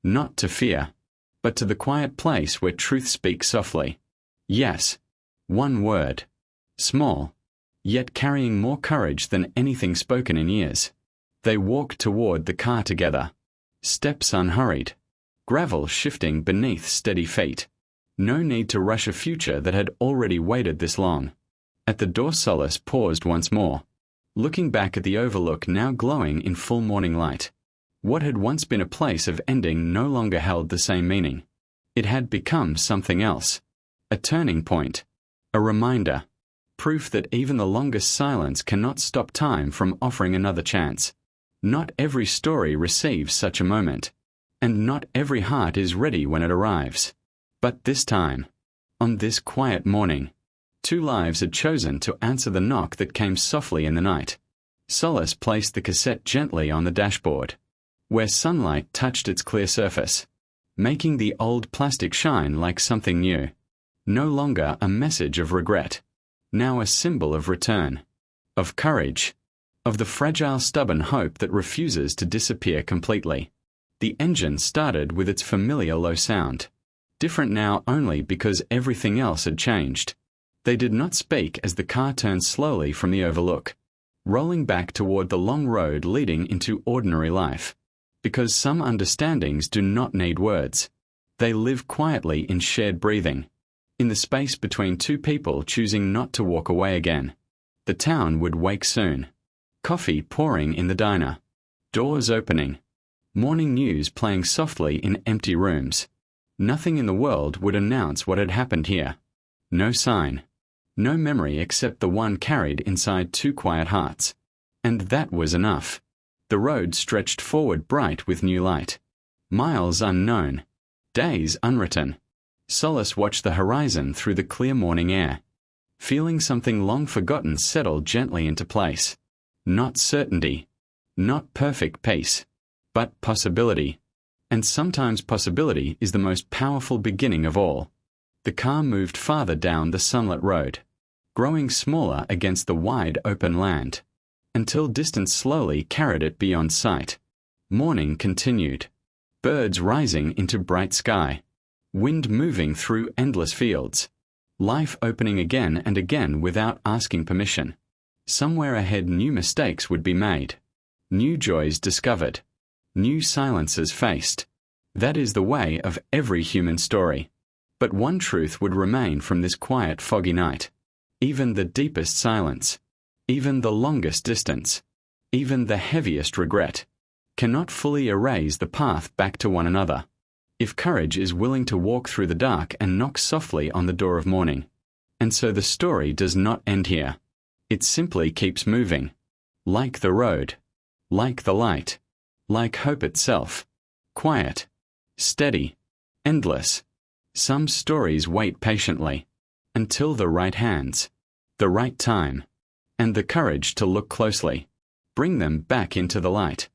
Speaker 1: Not to fear. But to the quiet place where truth speaks softly. Yes. One word. Small. Yet carrying more courage than anything spoken in years. They walked toward the car together. Steps unhurried. Gravel shifting beneath steady feet. No need to rush a future that had already waited this long. At the door Solace paused once more, looking back at the overlook now glowing in full morning light. What had once been a place of ending no longer held the same meaning. It had become something else. A turning point. A reminder. Proof that even the longest silence cannot stop time from offering another chance. Not every story receives such a moment. And not every heart is ready when it arrives. But this time, on this quiet morning, 2 lives had chosen to answer the knock that came softly in the night. Solace placed the cassette gently on the dashboard, where sunlight touched its clear surface, making the old plastic shine like something new. No longer a message of regret. Now a symbol of return. Of courage. Of the fragile stubborn hope that refuses to disappear completely. The engine started with its familiar low sound. Different now only because everything else had changed. They did not speak as the car turned slowly from the overlook, rolling back toward the long road leading into ordinary life. Because some understandings do not need words. They live quietly in shared breathing. In the space between 2 people choosing not to walk away again. The town would wake soon. Coffee pouring in the diner. Doors opening. Morning news playing softly in empty rooms. Nothing in the world would announce what had happened here. No sign. No memory except the one carried inside 2 quiet hearts. And that was enough. The road stretched forward bright with new light. Miles unknown. Days unwritten. Solace watched the horizon through the clear morning air. Feeling something long forgotten settle gently into place. Not certainty. Not perfect peace. But possibility. And sometimes possibility is the most powerful beginning of all. The car moved farther down the sunlit road, growing smaller against the wide open land, until distance slowly carried it beyond sight. Morning continued. Birds rising into bright sky. Wind moving through endless fields. Life opening again and again without asking permission. Somewhere ahead new mistakes would be made. New joys discovered. New silences faced. That is the way of every human story. But one truth would remain from this quiet, foggy night. Even the deepest silence, even the longest distance, even the heaviest regret, cannot fully erase the path back to one another. If courage is willing to walk through the dark and knock softly on the door of morning. And so the story does not end here. It simply keeps moving. Like the road. Like the light. Like hope itself. Quiet. Steady. Endless. Some stories wait patiently. Until the right hands. The right time. And the courage to look closely. Bring them back into the light.